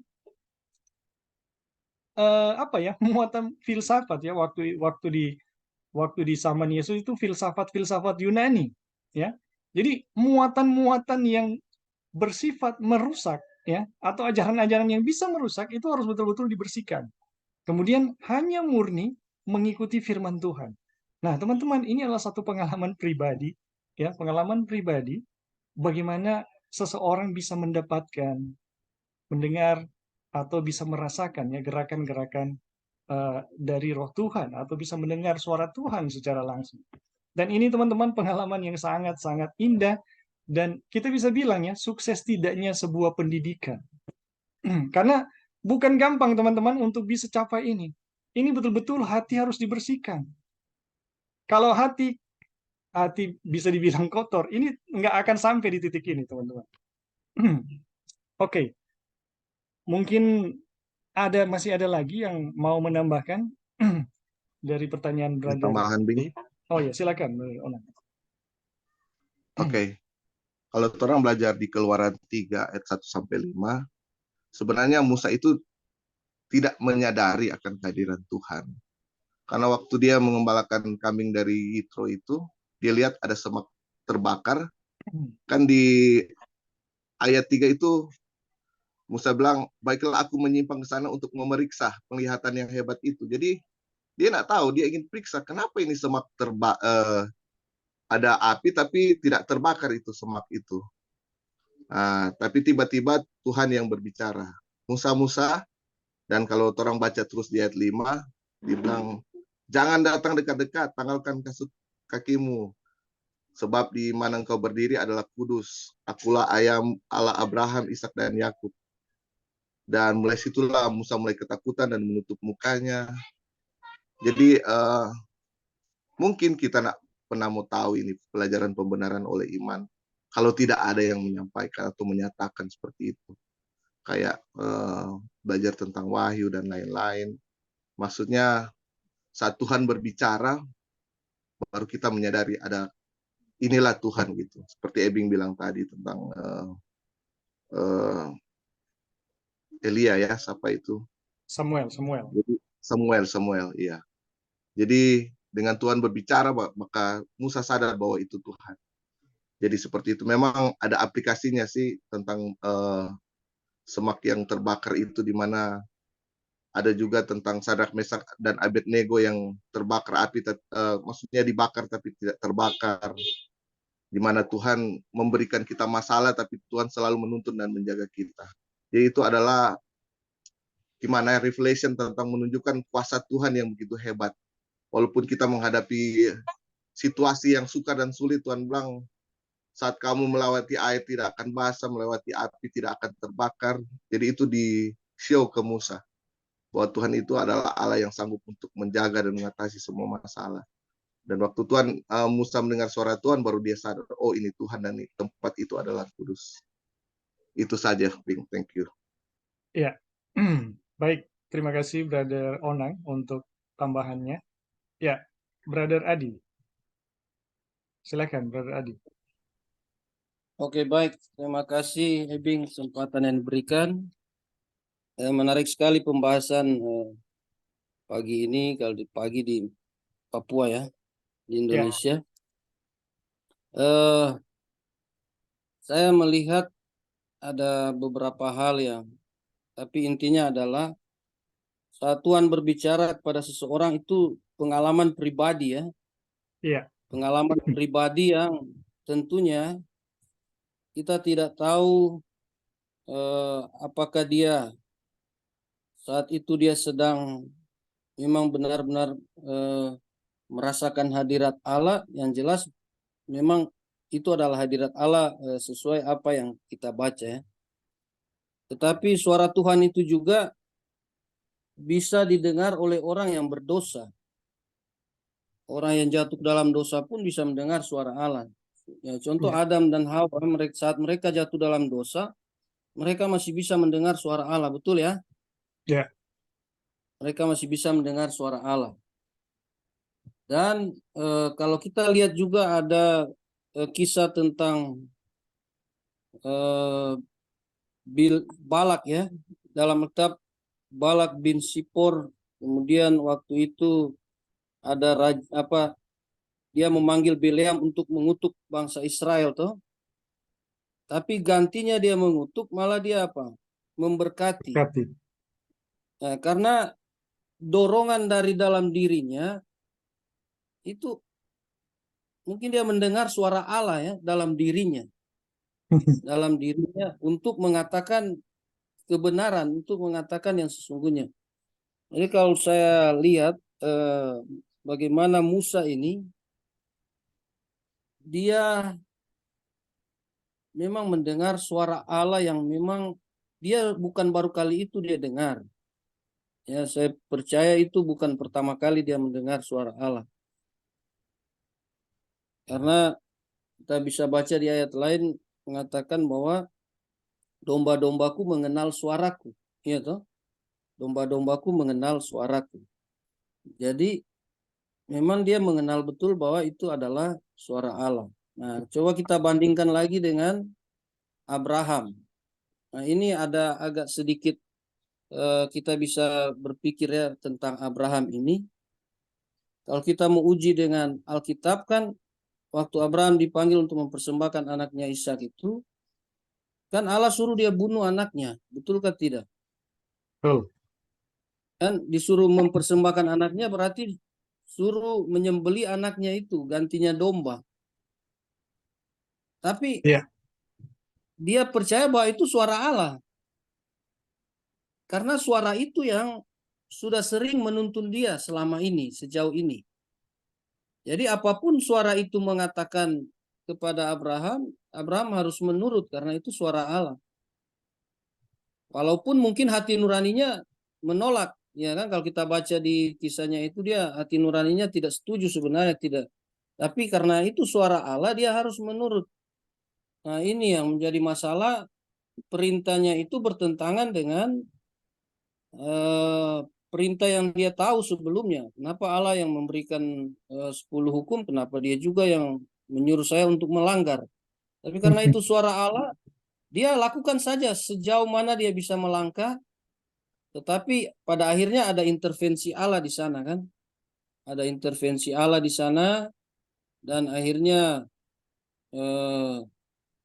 Speaker 1: muatan filsafat ya, waktu di zaman Yesus itu filsafat Yunani ya. Jadi muatan-muatan yang bersifat merusak ya, atau ajaran-ajaran yang bisa merusak itu harus betul-betul dibersihkan. Kemudian hanya murni mengikuti firman Tuhan. Nah, teman-teman, ini adalah satu pengalaman pribadi ya, pengalaman pribadi bagaimana seseorang bisa mendapatkan, mendengar atau bisa merasakan ya gerakan-gerakan dari Roh Tuhan, atau bisa mendengar suara Tuhan secara langsung. Dan ini teman-teman pengalaman yang sangat-sangat indah, dan kita bisa bilang ya, sukses tidaknya sebuah pendidikan. Karena bukan gampang teman-teman untuk bisa capai ini. Ini betul-betul hati harus dibersihkan. Kalau hati bisa dibilang kotor, ini nggak akan sampai di titik ini teman-teman. Oke. Mungkin masih ada lagi yang mau menambahkan dari pertanyaan
Speaker 3: Ada
Speaker 1: Brother.
Speaker 3: tambahan, Bing?
Speaker 1: Oh ya, silakan.
Speaker 3: Oke. Kalau orang belajar di Keluaran 3 ayat 1 sampai 5, sebenarnya Musa itu tidak menyadari akan kehadiran Tuhan. Karena waktu dia mengembalakan kambing dari Yitro itu, dia lihat ada semak terbakar. Kan di ayat 3 itu Musa bilang, baiklah aku menyimpang ke sana untuk memeriksa penglihatan yang hebat itu. Jadi dia nggak tahu, dia ingin periksa kenapa ini semak ada api tapi tidak terbakar itu semak itu. Nah, tapi tiba-tiba Tuhan yang berbicara, Musa, dan kalau orang baca terus di ayat 5, dia bilang, jangan datang dekat-dekat, tanggalkan kasut kakimu, sebab di mana engkau berdiri adalah kudus. Akulah ayam Allah Abraham, Ishak dan Yakub. Dan mulai situlah Musa mulai ketakutan dan menutup mukanya. Jadi mungkin kita nak pernah mau tahu ini pelajaran pembenaran oleh iman kalau tidak ada yang menyampaikan atau menyatakan seperti itu. Kayak belajar tentang wahyu dan lain-lain. Maksudnya saat Tuhan berbicara baru kita menyadari ada inilah Tuhan gitu. Seperti Ebing bilang tadi tentang Elia ya, siapa itu?
Speaker 1: Samuel.
Speaker 3: Jadi Samuel, iya. Jadi dengan Tuhan berbicara maka Musa sadar bahwa itu Tuhan. Jadi seperti itu. Memang ada aplikasinya sih tentang semak yang terbakar itu, di mana ada juga tentang Sadrak, Mesak dan Abednego yang terbakar api, maksudnya dibakar tapi tidak terbakar. Di mana Tuhan memberikan kita masalah tapi Tuhan selalu menuntun dan menjaga kita. Jadi itu adalah gimana revelation tentang menunjukkan kuasa Tuhan yang begitu hebat. Walaupun kita menghadapi situasi yang sukar dan sulit, Tuhan bilang, saat kamu melewati air tidak akan basah, melewati api tidak akan terbakar. Jadi itu di show ke Musa, bahwa Tuhan itu adalah Allah yang sanggup untuk menjaga dan mengatasi semua masalah. Dan waktu Musa mendengar suara Tuhan, baru dia sadar, oh ini Tuhan dan tempat itu adalah kudus. Itu saja, Bing. Thank you.
Speaker 1: Ya, baik. Terima kasih Brother Onang untuk tambahannya. Ya, Brother Adi. Silakan, Brother Adi.
Speaker 6: Oke, baik. Terima kasih, Ebing, kesempatan yang diberikan. Menarik sekali pembahasan pagi ini, kalau di pagi di Papua ya, di Indonesia. Saya melihat ada beberapa hal tapi intinya adalah saat Tuhan berbicara kepada seseorang itu pengalaman pribadi ya.
Speaker 1: Iya.
Speaker 6: Pengalaman pribadi yang tentunya kita tidak tahu apakah dia saat itu dia sedang memang benar-benar merasakan hadirat Allah. Yang jelas memang itu adalah hadirat Allah sesuai apa yang kita baca ya. Tetapi suara Tuhan itu juga bisa didengar oleh orang yang berdosa. Orang yang jatuh dalam dosa pun bisa mendengar suara Allah. Ya, contoh
Speaker 1: Ya.
Speaker 6: Adam dan Hawa saat mereka jatuh dalam dosa, mereka masih bisa mendengar suara Allah, betul ya?
Speaker 1: Ya.
Speaker 6: Mereka masih bisa mendengar suara Allah. Dan kalau kita lihat juga ada kisah tentang Balak ya, dalam kitab Balak bin Sipor. Kemudian waktu itu ada dia memanggil Bileam untuk mengutuk bangsa Israel toh. Tapi gantinya dia mengutuk, malah dia apa? Memberkati.
Speaker 1: Berkati.
Speaker 6: Nah, karena dorongan dari dalam dirinya itu mungkin dia mendengar suara Allah ya dalam dirinya. Dalam dirinya untuk mengatakan kebenaran, untuk mengatakan yang sesungguhnya. Jadi kalau saya lihat bagaimana Musa ini, dia memang mendengar suara Allah yang memang dia bukan baru kali itu dia dengar. Ya, saya percaya itu bukan pertama kali dia mendengar suara Allah. Karena kita bisa baca di ayat lain mengatakan bahwa domba-dombaku mengenal suaraku. Iya toh? Domba-dombaku mengenal suaraku. Jadi memang dia mengenal betul bahwa itu adalah suara Allah. Nah, coba kita bandingkan lagi dengan Abraham. Nah, ini ada agak sedikit kita bisa berpikir ya tentang Abraham ini. Kalau kita mau uji dengan Alkitab kan, waktu Abraham dipanggil untuk mempersembahkan anaknya Ishak itu, kan Allah suruh dia bunuh anaknya, betulkah tidak?
Speaker 1: Betul.
Speaker 6: Kan disuruh mempersembahkan anaknya berarti suruh menyembeli anaknya itu, gantinya domba. Tapi
Speaker 1: Iya.
Speaker 6: dia percaya bahwa itu suara Allah. Karena suara itu yang sudah sering menuntun dia selama ini, sejauh ini. Jadi apapun suara itu mengatakan kepada Abraham, Abraham harus menurut karena itu suara Allah. Walaupun mungkin hati nuraninya menolak, ya kan? Kalau kita baca di kisahnya itu dia hati nuraninya tidak setuju sebenarnya, tidak. Tapi karena itu suara Allah dia harus menurut. Nah, ini yang menjadi masalah, perintahnya itu bertentangan dengan perintah yang dia tahu sebelumnya. Kenapa Allah yang memberikan 10 hukum, kenapa dia juga yang menyuruh saya untuk melanggar? Tapi karena itu suara Allah, dia lakukan saja sejauh mana dia bisa melangkah. Tetapi pada akhirnya ada intervensi Allah di sana kan? Ada intervensi Allah di sana dan akhirnya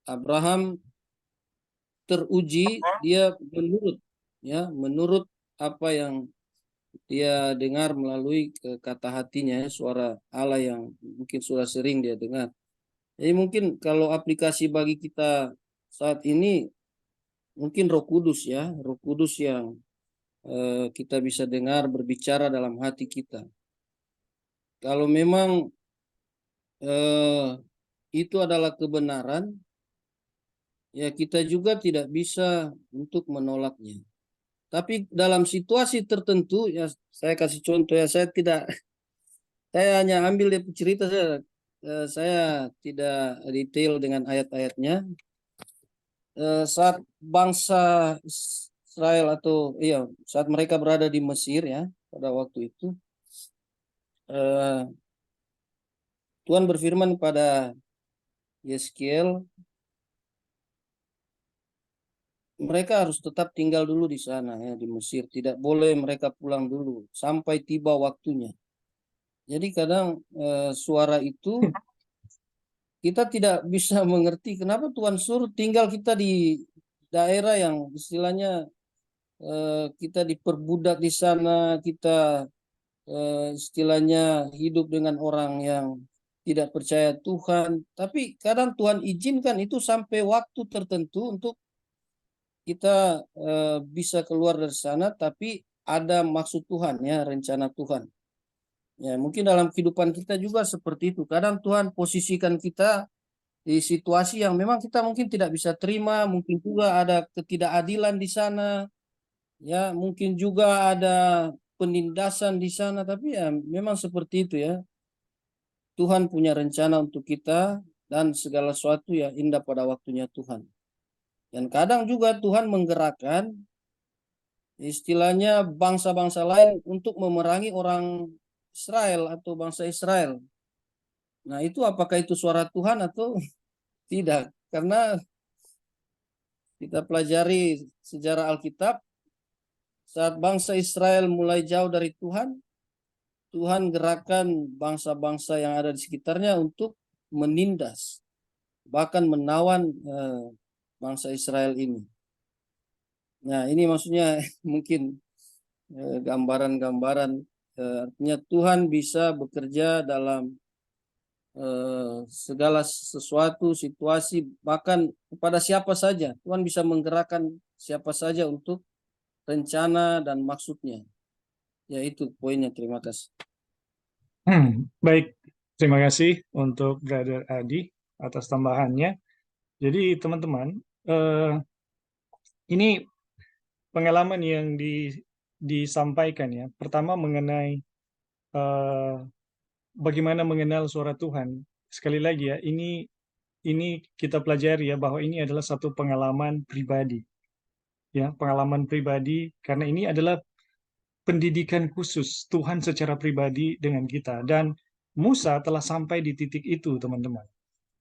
Speaker 6: Abraham teruji, dia menurut apa yang dia dengar melalui kata hatinya, suara Allah yang mungkin sudah sering dia dengar. Jadi mungkin kalau aplikasi bagi kita saat ini mungkin Roh Kudus ya, Roh Kudus yang kita bisa dengar berbicara dalam hati kita. Kalau memang itu adalah kebenaran, ya kita juga tidak bisa untuk menolaknya. Tapi dalam situasi tertentu, ya saya kasih contoh ya, saya hanya ambil dia cerita saya tidak detail dengan ayat-ayatnya. Saat bangsa Israel saat mereka berada di Mesir ya pada waktu itu, Tuhan berfirman kepada Yeskiel, mereka harus tetap tinggal dulu di sana ya di Mesir, tidak boleh mereka pulang dulu sampai tiba waktunya. Jadi kadang suara itu kita tidak bisa mengerti kenapa Tuhan suruh tinggal kita di daerah yang istilahnya kita diperbudak di sana, kita istilahnya hidup dengan orang yang tidak percaya Tuhan. Tapi kadang Tuhan izinkan itu sampai waktu tertentu untuk kita bisa keluar dari sana, tapi ada maksud Tuhan, ya, rencana Tuhan. Ya, mungkin dalam kehidupan kita juga seperti itu. Kadang Tuhan posisikan kita di situasi yang memang kita mungkin tidak bisa terima, mungkin juga ada ketidakadilan di sana, ya, mungkin juga ada penindasan di sana, tapi ya memang seperti itu, ya. Tuhan punya rencana untuk kita dan segala sesuatu ya indah pada waktunya Tuhan. Dan kadang juga Tuhan menggerakkan istilahnya bangsa-bangsa lain untuk memerangi orang Israel atau bangsa Israel. Nah, itu apakah itu suara Tuhan atau tidak? Karena kita pelajari sejarah Alkitab, saat bangsa Israel mulai jauh dari Tuhan, Tuhan gerakan bangsa-bangsa yang ada di sekitarnya untuk menindas, bahkan menawan bangsa Israel ini. Nah, ini maksudnya mungkin gambaran-gambaran, artinya Tuhan bisa bekerja dalam segala sesuatu, situasi, bahkan kepada siapa saja. Tuhan bisa menggerakkan siapa saja untuk rencana dan maksudnya. Ya, itu poinnya. Terima kasih.
Speaker 1: Baik, terima kasih untuk Brother Adi atas tambahannya. Jadi teman-teman, ini pengalaman yang disampaikan, ya. Pertama mengenai bagaimana mengenal suara Tuhan. Sekali lagi, ya, ini kita pelajari, ya, bahwa ini adalah satu pengalaman pribadi, ya, pengalaman pribadi, karena ini adalah pendidikan khusus Tuhan secara pribadi dengan kita. Dan Musa telah sampai di titik itu, teman-teman.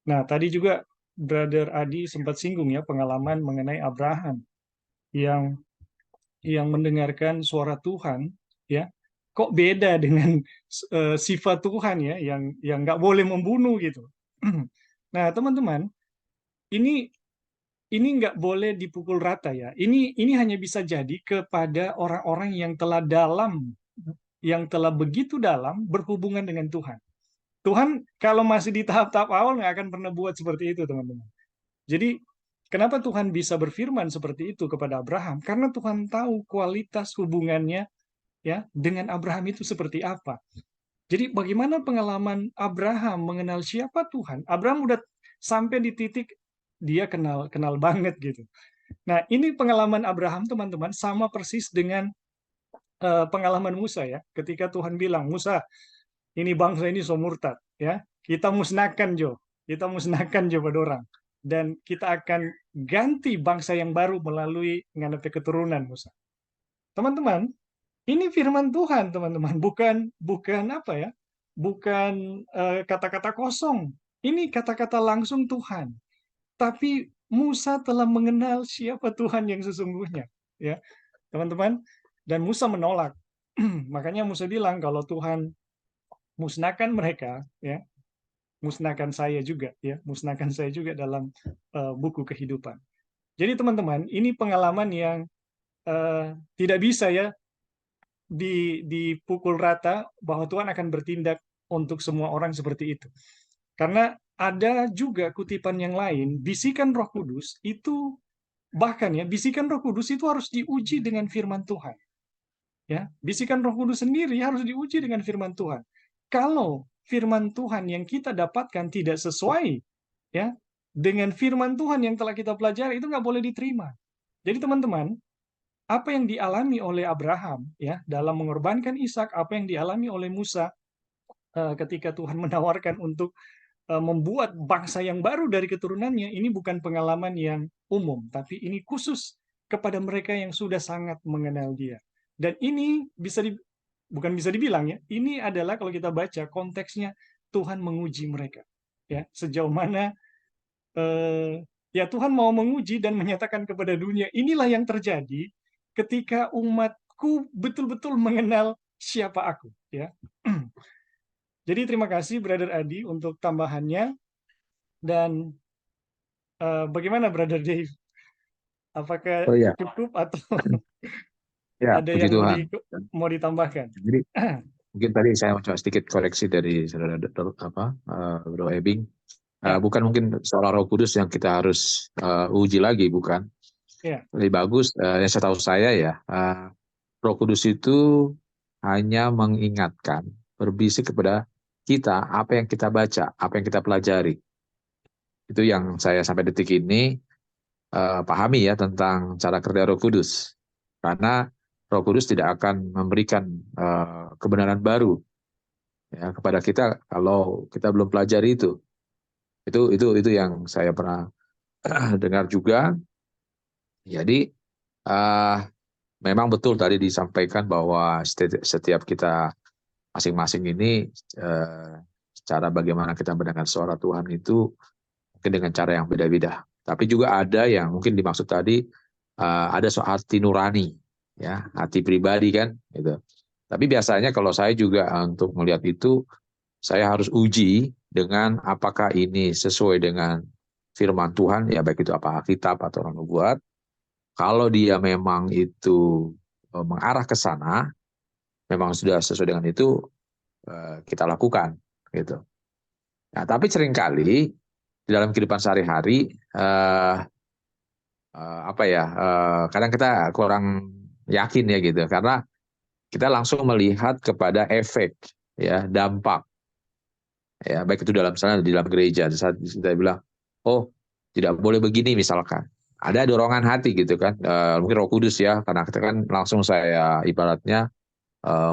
Speaker 1: Nah, tadi juga Brother Adi sempat singgung, ya, pengalaman mengenai Abraham yang mendengarkan suara Tuhan, ya, kok beda dengan sifat Tuhan, ya, yang nggak boleh membunuh gitu. Nah, teman-teman, ini nggak boleh dipukul rata, ya. Ini hanya bisa jadi kepada orang-orang yang telah begitu dalam berhubungan dengan Tuhan. Tuhan kalau masih di tahap-tahap awal nggak akan pernah buat seperti itu, teman-teman. Jadi kenapa Tuhan bisa berfirman seperti itu kepada Abraham? Karena Tuhan tahu kualitas hubungannya, ya, dengan Abraham itu seperti apa. Jadi bagaimana pengalaman Abraham mengenal siapa Tuhan? Abraham udah sampai di titik dia kenal banget gitu. Nah, ini pengalaman Abraham, teman-teman, sama persis dengan pengalaman Musa, ya. Ketika Tuhan bilang, Musa, ini bangsa ini so murtad, ya. Kita musnahkan Jo pada orang. Dan kita akan ganti bangsa yang baru melalui menghadapi keturunan Musa. Teman-teman, ini firman Tuhan, teman-teman, bukan apa, ya? Bukan kata-kata kosong. Ini kata-kata langsung Tuhan. Tapi Musa telah mengenal siapa Tuhan yang sesungguhnya, ya, teman-teman. Dan Musa menolak. Makanya Musa bilang, kalau Tuhan musnahkan mereka, ya, musnahkan saya juga, ya, musnahkan saya juga dalam buku kehidupan. Jadi teman-teman, ini pengalaman yang tidak bisa, ya, dipukul rata bahwa Tuhan akan bertindak untuk semua orang seperti itu. Karena ada juga kutipan yang lain, bisikan Roh Kudus itu, bahkan, ya, bisikan Roh Kudus itu harus diuji dengan firman Tuhan. Ya, bisikan Roh Kudus sendiri harus diuji dengan firman Tuhan. Kalau firman Tuhan yang kita dapatkan tidak sesuai, ya, dengan firman Tuhan yang telah kita pelajari, itu nggak boleh diterima. Jadi teman-teman, apa yang dialami oleh Abraham, ya, dalam mengorbankan Ishak, apa yang dialami oleh Musa ketika Tuhan menawarkan untuk membuat bangsa yang baru dari keturunannya, ini bukan pengalaman yang umum, tapi ini khusus kepada mereka yang sudah sangat mengenal Dia. Dan ini bukan bisa dibilang, ya, ini adalah kalau kita baca konteksnya Tuhan menguji mereka, ya, sejauh mana ya Tuhan mau menguji dan menyatakan kepada dunia, inilah yang terjadi ketika umatku betul-betul mengenal siapa aku, ya. Jadi terima kasih Brother Adi untuk tambahannya. Dan bagaimana Brother Dave? Apakah
Speaker 5: Oh, iya.
Speaker 1: cukup atau
Speaker 5: Ya,
Speaker 1: Ada
Speaker 5: puji
Speaker 1: yang
Speaker 5: Tuhan.
Speaker 1: mau ditambahkan?
Speaker 5: Jadi mungkin tadi saya mau coba sedikit koreksi dari saudara Bro Ebing.
Speaker 1: Ya.
Speaker 5: Bukan mungkin soal Roh Kudus yang kita harus uji lagi, bukan.
Speaker 1: Ya.
Speaker 5: Lebih bagus, yang saya tahu saya ya, Roh Kudus itu hanya mengingatkan, berbisik kepada kita apa yang kita baca, apa yang kita pelajari. Itu yang saya sampai detik ini pahami ya tentang cara kerja Roh Kudus. Karena Roh Kudus tidak akan memberikan kebenaran baru ya kepada kita kalau kita belum pelajari itu. Itu yang saya pernah dengar juga. Jadi memang betul tadi disampaikan bahwa setiap kita masing-masing ini cara bagaimana kita mendengar suara Tuhan itu mungkin dengan cara yang beda-beda. Tapi juga ada yang mungkin dimaksud tadi ada soal hati nurani, ya hati pribadi kan, gitu. Tapi biasanya kalau saya juga untuk melihat itu, saya harus uji dengan apakah ini sesuai dengan firman Tuhan, ya baik itu apa Alkitab atau Roh Nubuat. Kalau dia memang itu mengarah ke sana, memang sudah sesuai dengan itu, kita lakukan, gitu. Nah, tapi seringkali di dalam kehidupan sehari-hari, kadang kita kurang yakin ya gitu, karena kita langsung melihat kepada efek, ya dampak, ya baik itu dalam misalnya di dalam gereja, saat kita bilang, oh tidak boleh begini misalkan, ada dorongan hati gitu kan, mungkin Roh Kudus ya, karena kita kan langsung saya ibaratnya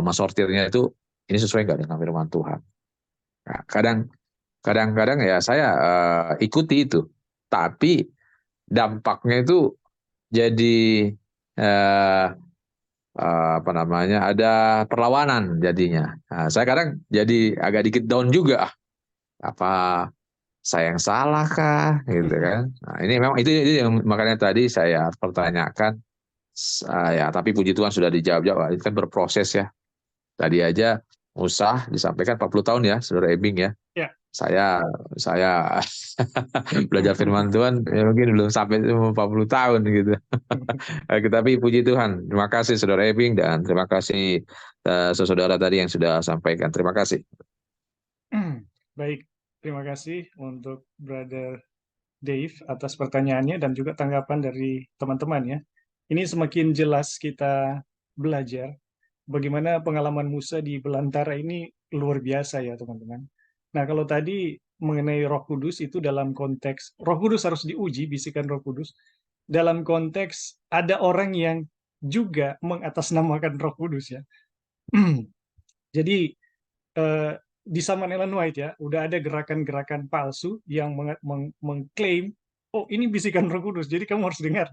Speaker 5: mensortirnya itu ini sesuai nggak dengan firman Tuhan. Nah, kadang-kadang ya saya ikuti itu, tapi dampaknya itu jadi ada perlawanan jadinya. Nah, saya kadang jadi agak dikit down juga. Apa saya yang salah kah, gitu kan? Nah, ini memang itu yang makanya tadi saya pertanyakan. Ya, tapi puji Tuhan sudah dijawab. Itu kan berproses ya. Tadi aja Musa disampaikan 40 tahun ya, Saudara Ebing ya.
Speaker 1: Ya.
Speaker 5: Saya belajar firman Tuhan ya mungkin belum sampai 40 tahun gitu. Tapi puji Tuhan, terima kasih Saudara Ebing dan terima kasih saudara tadi yang sudah sampaikan. Terima kasih.
Speaker 1: Baik, terima kasih untuk Brother Dave atas pertanyaannya dan juga tanggapan dari teman-teman ya. Ini semakin jelas kita belajar bagaimana pengalaman Musa di belantara ini luar biasa ya teman-teman. Nah kalau tadi mengenai Roh Kudus itu dalam konteks Roh Kudus harus diuji, bisikan Roh Kudus, dalam konteks ada orang yang juga mengatasnamakan Roh Kudus ya. Jadi di zaman Ellen White ya, udah ada gerakan-gerakan palsu yang mengklaim, oh ini bisikan Roh Kudus, jadi kamu harus dengar.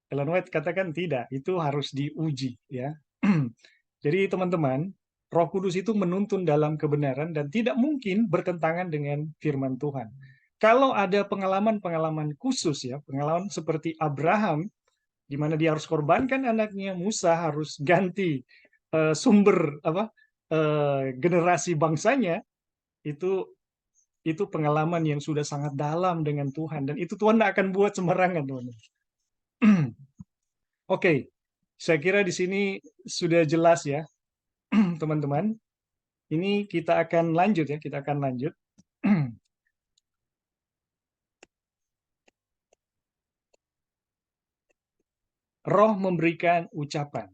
Speaker 1: Ellen White katakan tidak, itu harus diuji ya. Jadi teman-teman, Roh Kudus itu menuntun dalam kebenaran dan tidak mungkin bertentangan dengan firman Tuhan. Kalau ada pengalaman-pengalaman khusus ya, pengalaman seperti Abraham, di mana dia harus korbankan anaknya, Musa harus ganti sumber generasi bangsanya, itu pengalaman yang sudah sangat dalam dengan Tuhan, dan itu Tuhan tidak akan buat sembarangan, teman. Oke, saya kira di sini sudah jelas ya, teman-teman. Ini kita akan lanjut ya, kita akan lanjut. Roh memberikan ucapan.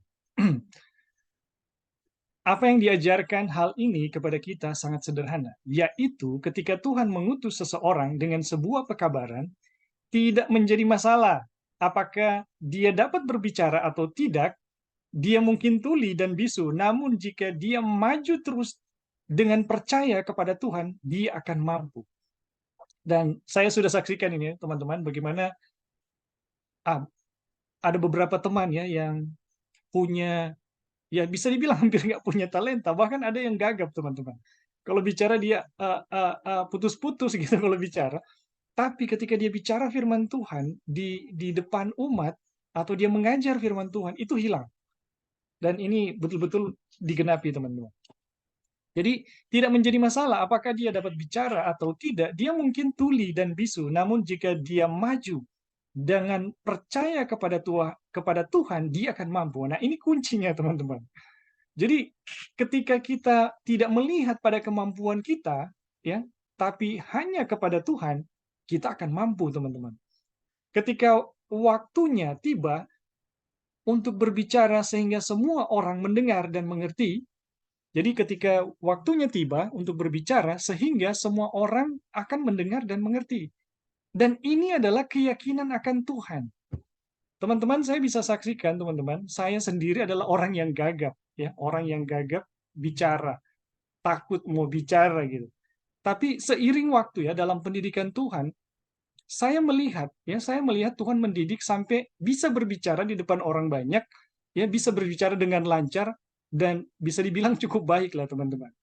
Speaker 1: Apa yang diajarkan hal ini kepada kita sangat sederhana, yaitu ketika Tuhan mengutus seseorang dengan sebuah pekabaran, tidak menjadi masalah apakah dia dapat berbicara atau tidak, dia mungkin tuli dan bisu, namun jika dia maju terus dengan percaya kepada Tuhan, dia akan mampu. Dan saya sudah saksikan ini teman-teman, bagaimana ada beberapa teman ya yang punya, ya bisa dibilang hampir nggak punya talenta, bahkan ada yang gagap teman-teman. Kalau bicara dia putus-putus gitu kalau bicara, tapi ketika dia bicara firman Tuhan di depan umat atau dia mengajar firman Tuhan itu hilang. Dan ini betul-betul digenapi teman-teman. Jadi tidak menjadi masalah apakah dia dapat bicara atau tidak, dia mungkin tuli dan bisu, namun jika dia maju dengan percaya kepada Tuhan, dia akan mampu. Nah, ini kuncinya, teman-teman. Jadi, ketika kita tidak melihat pada kemampuan kita, ya, tapi hanya kepada Tuhan, kita akan mampu, teman-teman. Ketika waktunya tiba untuk berbicara sehingga semua orang mendengar dan mengerti, jadi ketika waktunya tiba untuk berbicara sehingga semua orang akan mendengar dan mengerti. Dan ini adalah keyakinan akan Tuhan. Teman-teman, saya bisa saksikan, teman-teman, saya sendiri adalah orang yang gagap, ya, orang yang gagap bicara, takut mau bicara gitu. Tapi seiring waktu ya dalam pendidikan Tuhan, saya melihat Tuhan mendidik sampai bisa berbicara di depan orang banyak, ya, bisa berbicara dengan lancar dan bisa dibilang cukup baik lah, teman-teman.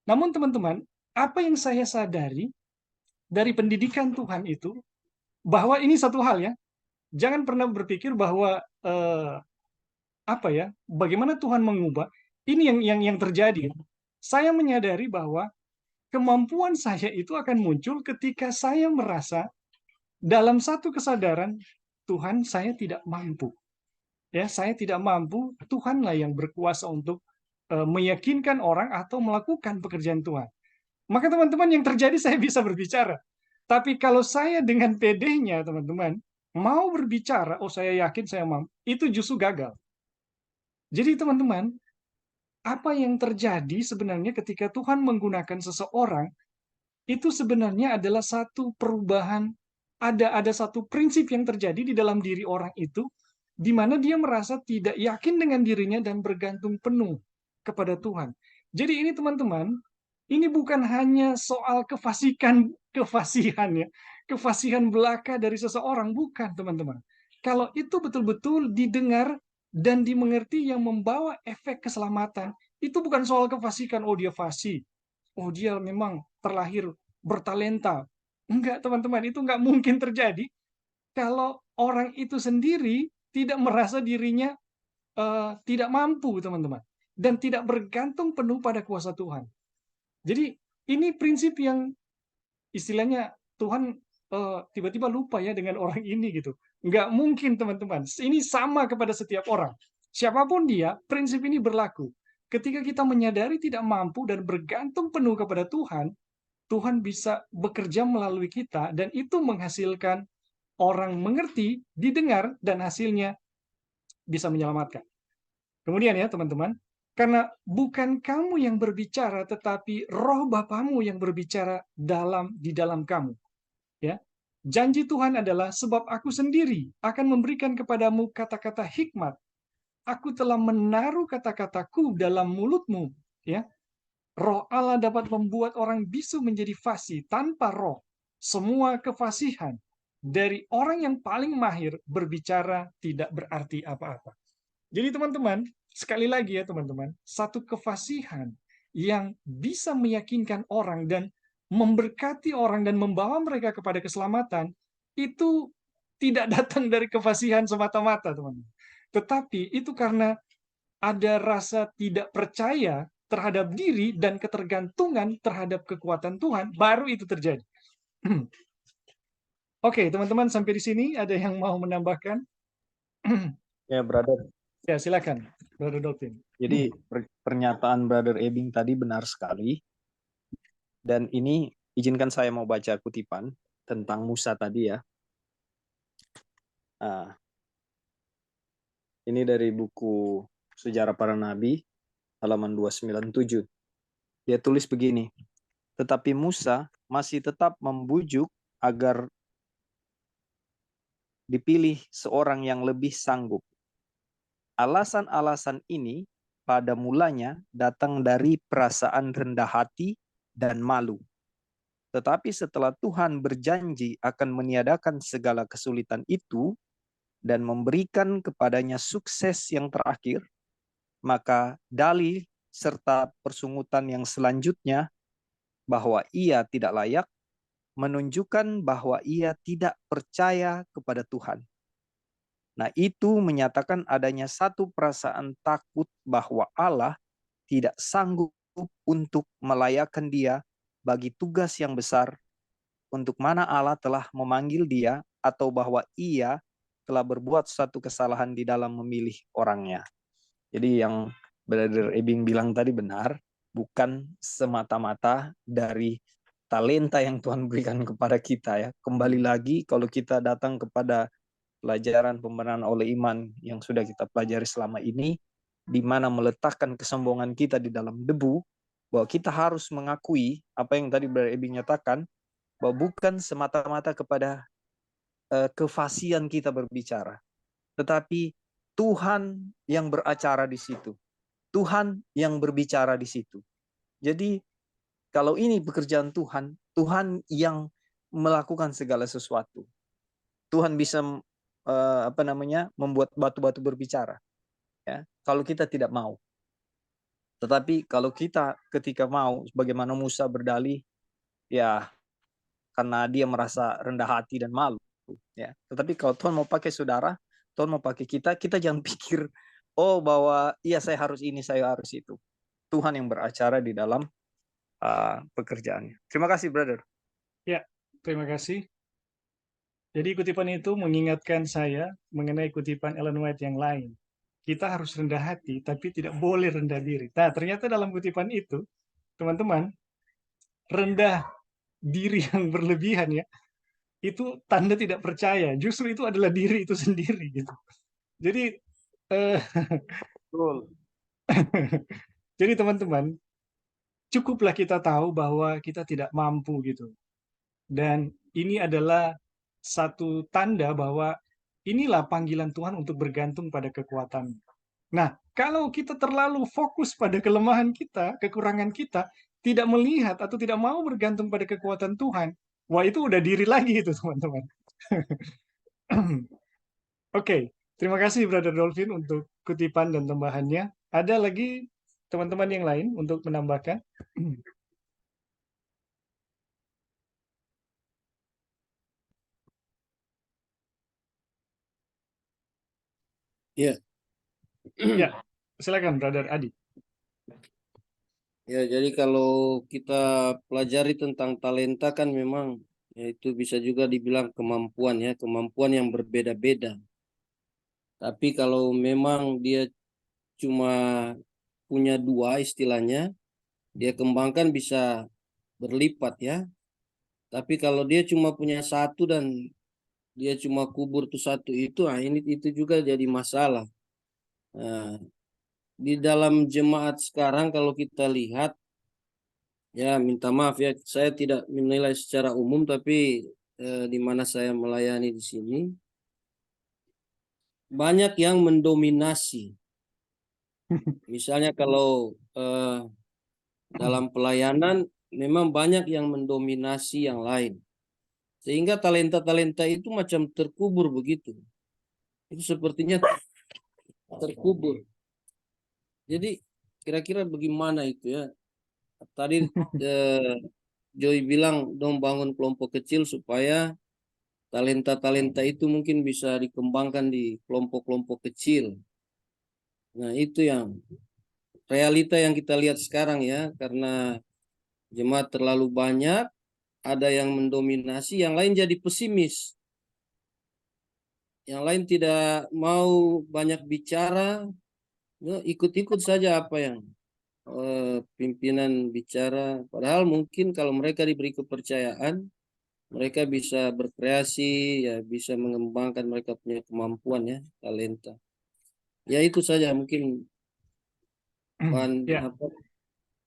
Speaker 1: Namun teman-teman, apa yang saya sadari dari pendidikan Tuhan itu, bahwa ini satu hal ya, jangan pernah berpikir bahwa bagaimana Tuhan mengubah. Ini yang terjadi. Saya menyadari bahwa kemampuan saya itu akan muncul ketika saya merasa dalam satu kesadaran, Tuhan, saya tidak mampu. Ya, saya tidak mampu, Tuhanlah yang berkuasa untuk meyakinkan orang atau melakukan pekerjaan Tuhan. Maka teman-teman, yang terjadi saya bisa berbicara. Tapi kalau saya dengan pedenya, teman-teman, mau berbicara, oh saya yakin saya mampu, itu justru gagal. Jadi teman-teman, apa yang terjadi sebenarnya ketika Tuhan menggunakan seseorang, itu sebenarnya adalah satu perubahan, ada satu prinsip yang terjadi di dalam diri orang itu, di mana dia merasa tidak yakin dengan dirinya dan bergantung penuh kepada Tuhan. Jadi ini teman-teman, ini bukan hanya soal kefasihan ya, kefasihan belaka dari seseorang, bukan teman-teman. Kalau itu betul-betul didengar dan dimengerti yang membawa efek keselamatan, itu bukan soal kefasihan, oh dia fasih, oh dia memang terlahir bertalenta. Enggak, teman-teman, itu enggak mungkin terjadi kalau orang itu sendiri tidak merasa dirinya tidak mampu, teman-teman, dan tidak bergantung penuh pada kuasa Tuhan. Jadi ini prinsip yang istilahnya Tuhan tiba-tiba lupa ya dengan orang ini gitu. Enggak mungkin, teman-teman. Ini sama kepada setiap orang. Siapapun dia, prinsip ini berlaku. Ketika kita menyadari tidak mampu dan bergantung penuh kepada Tuhan, Tuhan bisa bekerja melalui kita dan itu menghasilkan orang mengerti, didengar, dan hasilnya bisa menyelamatkan. Kemudian ya teman-teman, karena bukan kamu yang berbicara, tetapi roh Bapamu yang berbicara di dalam kamu. Ya, janji Tuhan adalah sebab aku sendiri akan memberikan kepadamu kata-kata hikmat. Aku telah menaruh kata-kataku dalam mulutmu. Ya, Roh Allah dapat membuat orang bisu menjadi fasih. Tanpa roh, semua kefasihan dari orang yang paling mahir berbicara tidak berarti apa-apa. Jadi teman-teman, sekali lagi ya teman-teman, satu kefasihan yang bisa meyakinkan orang dan memberkati orang dan membawa mereka kepada keselamatan, itu tidak datang dari kefasihan semata-mata, teman-teman. Tetapi itu karena ada rasa tidak percaya terhadap diri dan ketergantungan terhadap kekuatan Tuhan, baru itu terjadi. Oke, teman-teman, sampai di sini ada yang mau menambahkan?
Speaker 2: Ya, brother.
Speaker 1: Ya, silakan, Brother Dolphin.
Speaker 2: Jadi pernyataan Brother Ebing tadi benar sekali. Dan ini izinkan saya mau baca kutipan tentang Musa tadi ya. Ini dari buku Sejarah Para Nabi, halaman 297. Dia tulis begini, tetapi Musa masih tetap membujuk agar dipilih seorang yang lebih sanggup. Alasan-alasan ini pada mulanya datang dari perasaan rendah hati dan malu. Tetapi setelah Tuhan berjanji akan meniadakan segala kesulitan itu dan memberikan kepadanya sukses yang terakhir, maka dalih serta persungutan yang selanjutnya bahwa ia tidak layak menunjukkan bahwa ia tidak percaya kepada Tuhan. Nah, itu menyatakan adanya satu perasaan takut bahwa Allah tidak sanggup untuk melayakkan dia bagi tugas yang besar untuk mana Allah telah memanggil dia atau bahwa ia telah berbuat suatu kesalahan di dalam memilih orangnya. Jadi yang Brother Ebing bilang tadi benar, bukan semata-mata dari talenta yang Tuhan berikan kepada kita ya. Kembali lagi kalau kita datang kepada pelajaran pembenaran oleh iman yang sudah kita pelajari selama ini, di mana meletakkan kesombongan kita di dalam debu, bahwa kita harus mengakui apa yang tadi Brother Ebing nyatakan, bahwa bukan semata-mata kepada kefasihan kita berbicara, tetapi Tuhan yang beracara di situ. Tuhan yang berbicara di situ. Jadi kalau ini pekerjaan Tuhan, Tuhan yang melakukan segala sesuatu. Tuhan bisa membuat batu-batu berbicara. Ya, kalau kita tidak mau. Tetapi kalau kita ketika mau, bagaimana Musa berdalih, ya karena dia merasa rendah hati dan malu. Ya, tetapi kalau Tuhan mau pakai saudara, Tuhan mau pakai kita, kita jangan pikir, oh bahwa iya saya harus ini, saya harus itu. Tuhan yang beracara di dalam pekerjaannya. Terima kasih, brother.
Speaker 1: Ya, terima kasih. Jadi kutipan itu mengingatkan saya mengenai kutipan Ellen White yang lain. Kita harus rendah hati, tapi tidak boleh rendah diri. Nah, ternyata dalam kutipan itu, teman-teman, rendah diri yang berlebihan ya, itu tanda tidak percaya. Justru itu adalah diri itu sendiri gitu. Jadi jadi teman-teman, cukuplah kita tahu bahwa kita tidak mampu gitu. Dan ini adalah satu tanda bahwa inilah panggilan Tuhan untuk bergantung pada kekuatan. Nah, kalau kita terlalu fokus pada kelemahan kita, kekurangan kita, tidak melihat atau tidak mau bergantung pada kekuatan Tuhan, wah itu udah diri lagi itu teman-teman. Oke, terima kasih Brother Dolphin untuk kutipan dan tambahannya. Ada lagi teman-teman yang lain untuk menambahkan?
Speaker 6: Ya,
Speaker 1: Ya, silakan Brother Adi.
Speaker 6: ya, jadi kalau kita pelajari tentang talenta kan memang ya itu bisa juga dibilang kemampuan ya, kemampuan yang berbeda-beda. Tapi kalau memang dia cuma punya dua istilahnya, dia kembangkan bisa berlipat ya. Tapi kalau dia cuma punya satu dan dia cuma kubur tuh satu itu, nah ini itu juga jadi masalah. Nah, di dalam jemaat sekarang kalau kita lihat, ya minta maaf ya, saya tidak menilai secara umum, tapi di mana saya melayani di sini, banyak yang mendominasi. Misalnya kalau dalam pelayanan, memang banyak yang mendominasi yang lain. Sehingga talenta-talenta itu macam terkubur begitu. Itu sepertinya terkubur. Jadi kira-kira bagaimana itu ya? Tadi Joy bilang dong bangun kelompok kecil supaya talenta-talenta itu mungkin bisa dikembangkan di kelompok-kelompok kecil. Nah itu yang realita yang kita lihat sekarang ya. Karena jemaat terlalu banyak, ada yang mendominasi, yang lain jadi pesimis. Yang lain tidak mau banyak bicara, ya, ikut-ikut saja apa yang pimpinan bicara. Padahal mungkin kalau mereka diberi kepercayaan, mereka bisa berkreasi, ya bisa mengembangkan mereka punya kemampuan ya, talenta. Ya itu saja mungkin
Speaker 1: Ya,
Speaker 6: apa.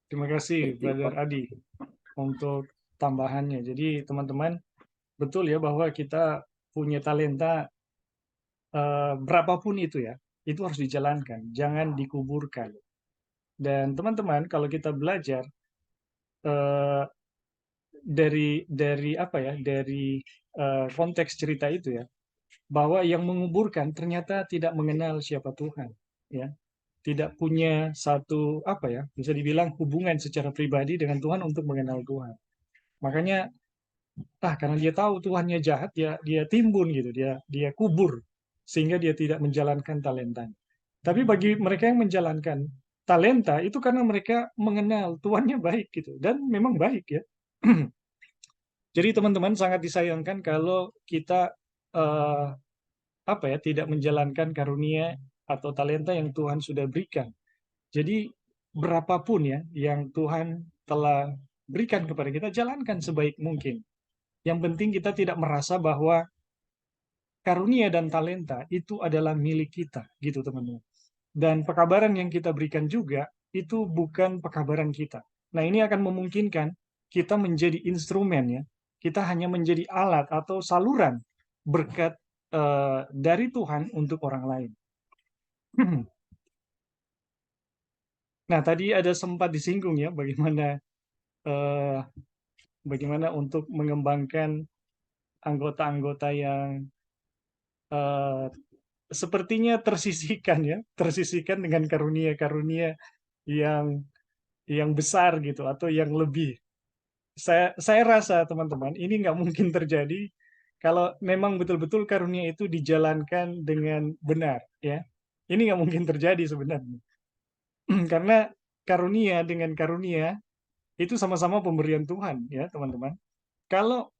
Speaker 1: terima kasih Brother Adi untuk tambahannya. Jadi teman-teman, betul ya bahwa kita punya talenta berapapun itu ya, itu harus dijalankan, jangan dikuburkan. Dan teman-teman, kalau kita belajar dari apa ya, dari konteks cerita itu ya, bahwa yang menguburkan ternyata tidak mengenal siapa Tuhan, ya, tidak punya satu apa ya, bisa dibilang hubungan secara pribadi dengan Tuhan untuk mengenal Tuhan. Makanya, karena dia tahu Tuhannya jahat, dia timbun gitu, dia kubur sehingga dia tidak menjalankan talentanya. Tapi bagi mereka yang menjalankan talenta itu karena mereka mengenal Tuhannya baik gitu, dan memang baik ya. Jadi teman-teman, sangat disayangkan kalau kita tidak menjalankan karunia atau talenta yang Tuhan sudah berikan. Jadi berapapun ya yang Tuhan telah berikan kepada kita, jalankan sebaik mungkin. Yang penting kita tidak merasa bahwa karunia dan talenta itu adalah milik kita, gitu teman-teman. Dan pekabaran yang kita berikan juga itu bukan pekabaran kita. Nah, ini akan memungkinkan kita menjadi instrumen ya. Kita hanya menjadi alat atau saluran berkat dari Tuhan untuk orang lain. Nah, tadi ada sempat disinggung ya bagaimana untuk mengembangkan anggota-anggota yang sepertinya tersisihkan dengan karunia-karunia yang besar gitu atau yang lebih. Saya rasa teman-teman ini nggak mungkin terjadi kalau memang betul-betul karunia itu dijalankan dengan benar ya. Ini nggak mungkin terjadi sebenarnya. Karena karunia dengan karunia itu sama-sama pemberian Tuhan ya teman-teman. Kalau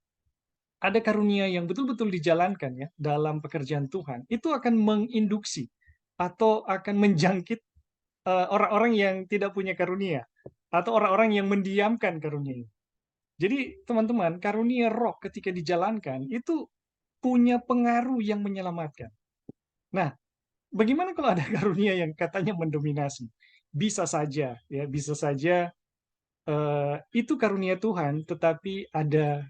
Speaker 1: ada karunia yang betul-betul dijalankan ya dalam pekerjaan Tuhan, itu akan menginduksi atau akan menjangkit orang-orang yang tidak punya karunia atau orang-orang yang mendiamkan karunia. Jadi teman-teman, karunia roh ketika dijalankan itu punya pengaruh yang menyelamatkan. Nah, bagaimana kalau ada karunia yang katanya mendominasi? Bisa saja ya, bisa saja itu karunia Tuhan, tetapi ada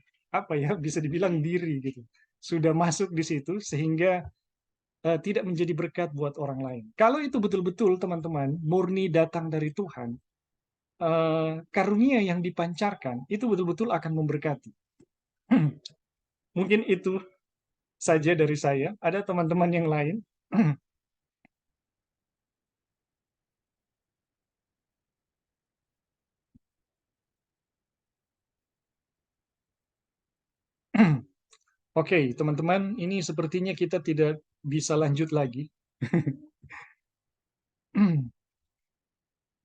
Speaker 1: bisa dibilang diri gitu. Sudah masuk di situ sehingga tidak menjadi berkat buat orang lain. Kalau itu betul-betul teman-teman murni datang dari Tuhan, karunia yang dipancarkan itu betul-betul akan memberkati. Mungkin itu saja dari saya. Ada teman-teman yang lain? Oke, teman-teman, ini sepertinya kita tidak bisa lanjut lagi.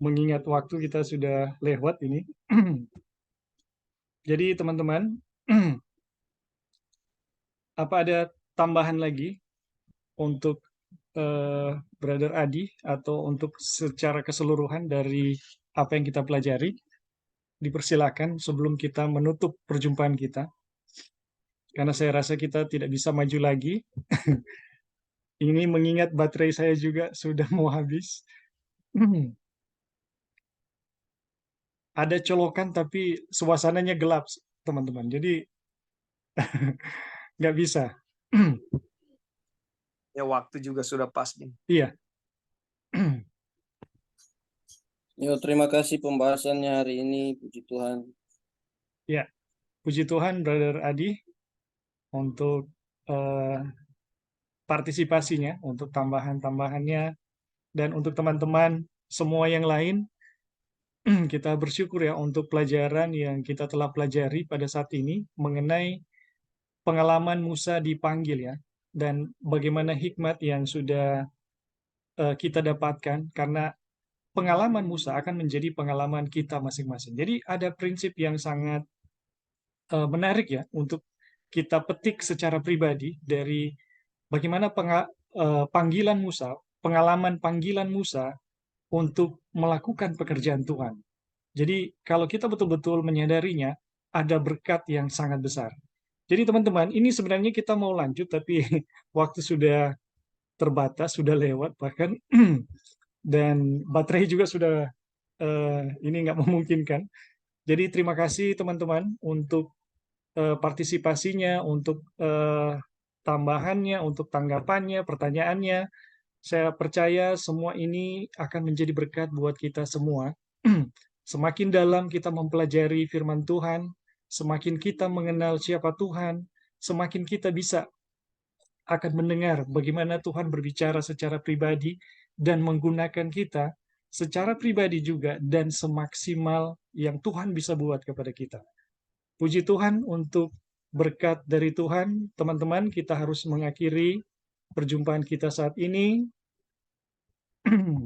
Speaker 1: Mengingat waktu kita sudah lewat ini. Jadi teman-teman, apa ada tambahan lagi untuk Brother Adi atau untuk secara keseluruhan dari apa yang kita pelajari? Dipersilakan sebelum kita menutup perjumpaan kita. Karena saya rasa kita tidak bisa maju lagi. Ini mengingat baterai saya juga sudah mau habis. Ada colokan tapi suasananya gelap, teman-teman. Jadi nggak bisa.
Speaker 2: Ya waktu juga sudah pas nih.
Speaker 1: Iya.
Speaker 6: Yo, terima kasih pembahasannya hari ini, puji Tuhan.
Speaker 1: Ya, puji Tuhan, Brother Adi, untuk partisipasinya, untuk tambahan-tambahannya, dan untuk teman-teman semua yang lain, kita bersyukur ya untuk pelajaran yang kita telah pelajari pada saat ini mengenai pengalaman Musa dipanggil ya, dan bagaimana hikmat yang sudah kita dapatkan karena pengalaman Musa akan menjadi pengalaman kita masing-masing. Jadi ada prinsip yang sangat menarik ya untuk kita petik secara pribadi dari bagaimana panggilan Musa, pengalaman panggilan Musa untuk melakukan pekerjaan Tuhan. Jadi kalau kita betul-betul menyadarinya, ada berkat yang sangat besar. Jadi teman-teman, ini sebenarnya kita mau lanjut, tapi waktu sudah terbatas, sudah lewat bahkan, dan baterai juga sudah ini nggak memungkinkan. Jadi terima kasih teman-teman untuk partisipasinya, untuk tambahannya, untuk tanggapannya, pertanyaannya. Saya percaya semua ini akan menjadi berkat buat kita semua. Semakin dalam kita mempelajari firman Tuhan, semakin kita mengenal siapa Tuhan, semakin kita bisa akan mendengar bagaimana Tuhan berbicara secara pribadi dan menggunakan kita secara pribadi juga dan semaksimal yang Tuhan bisa buat kepada kita. Puji Tuhan untuk berkat dari Tuhan. Teman-teman, kita harus mengakhiri perjumpaan kita saat ini.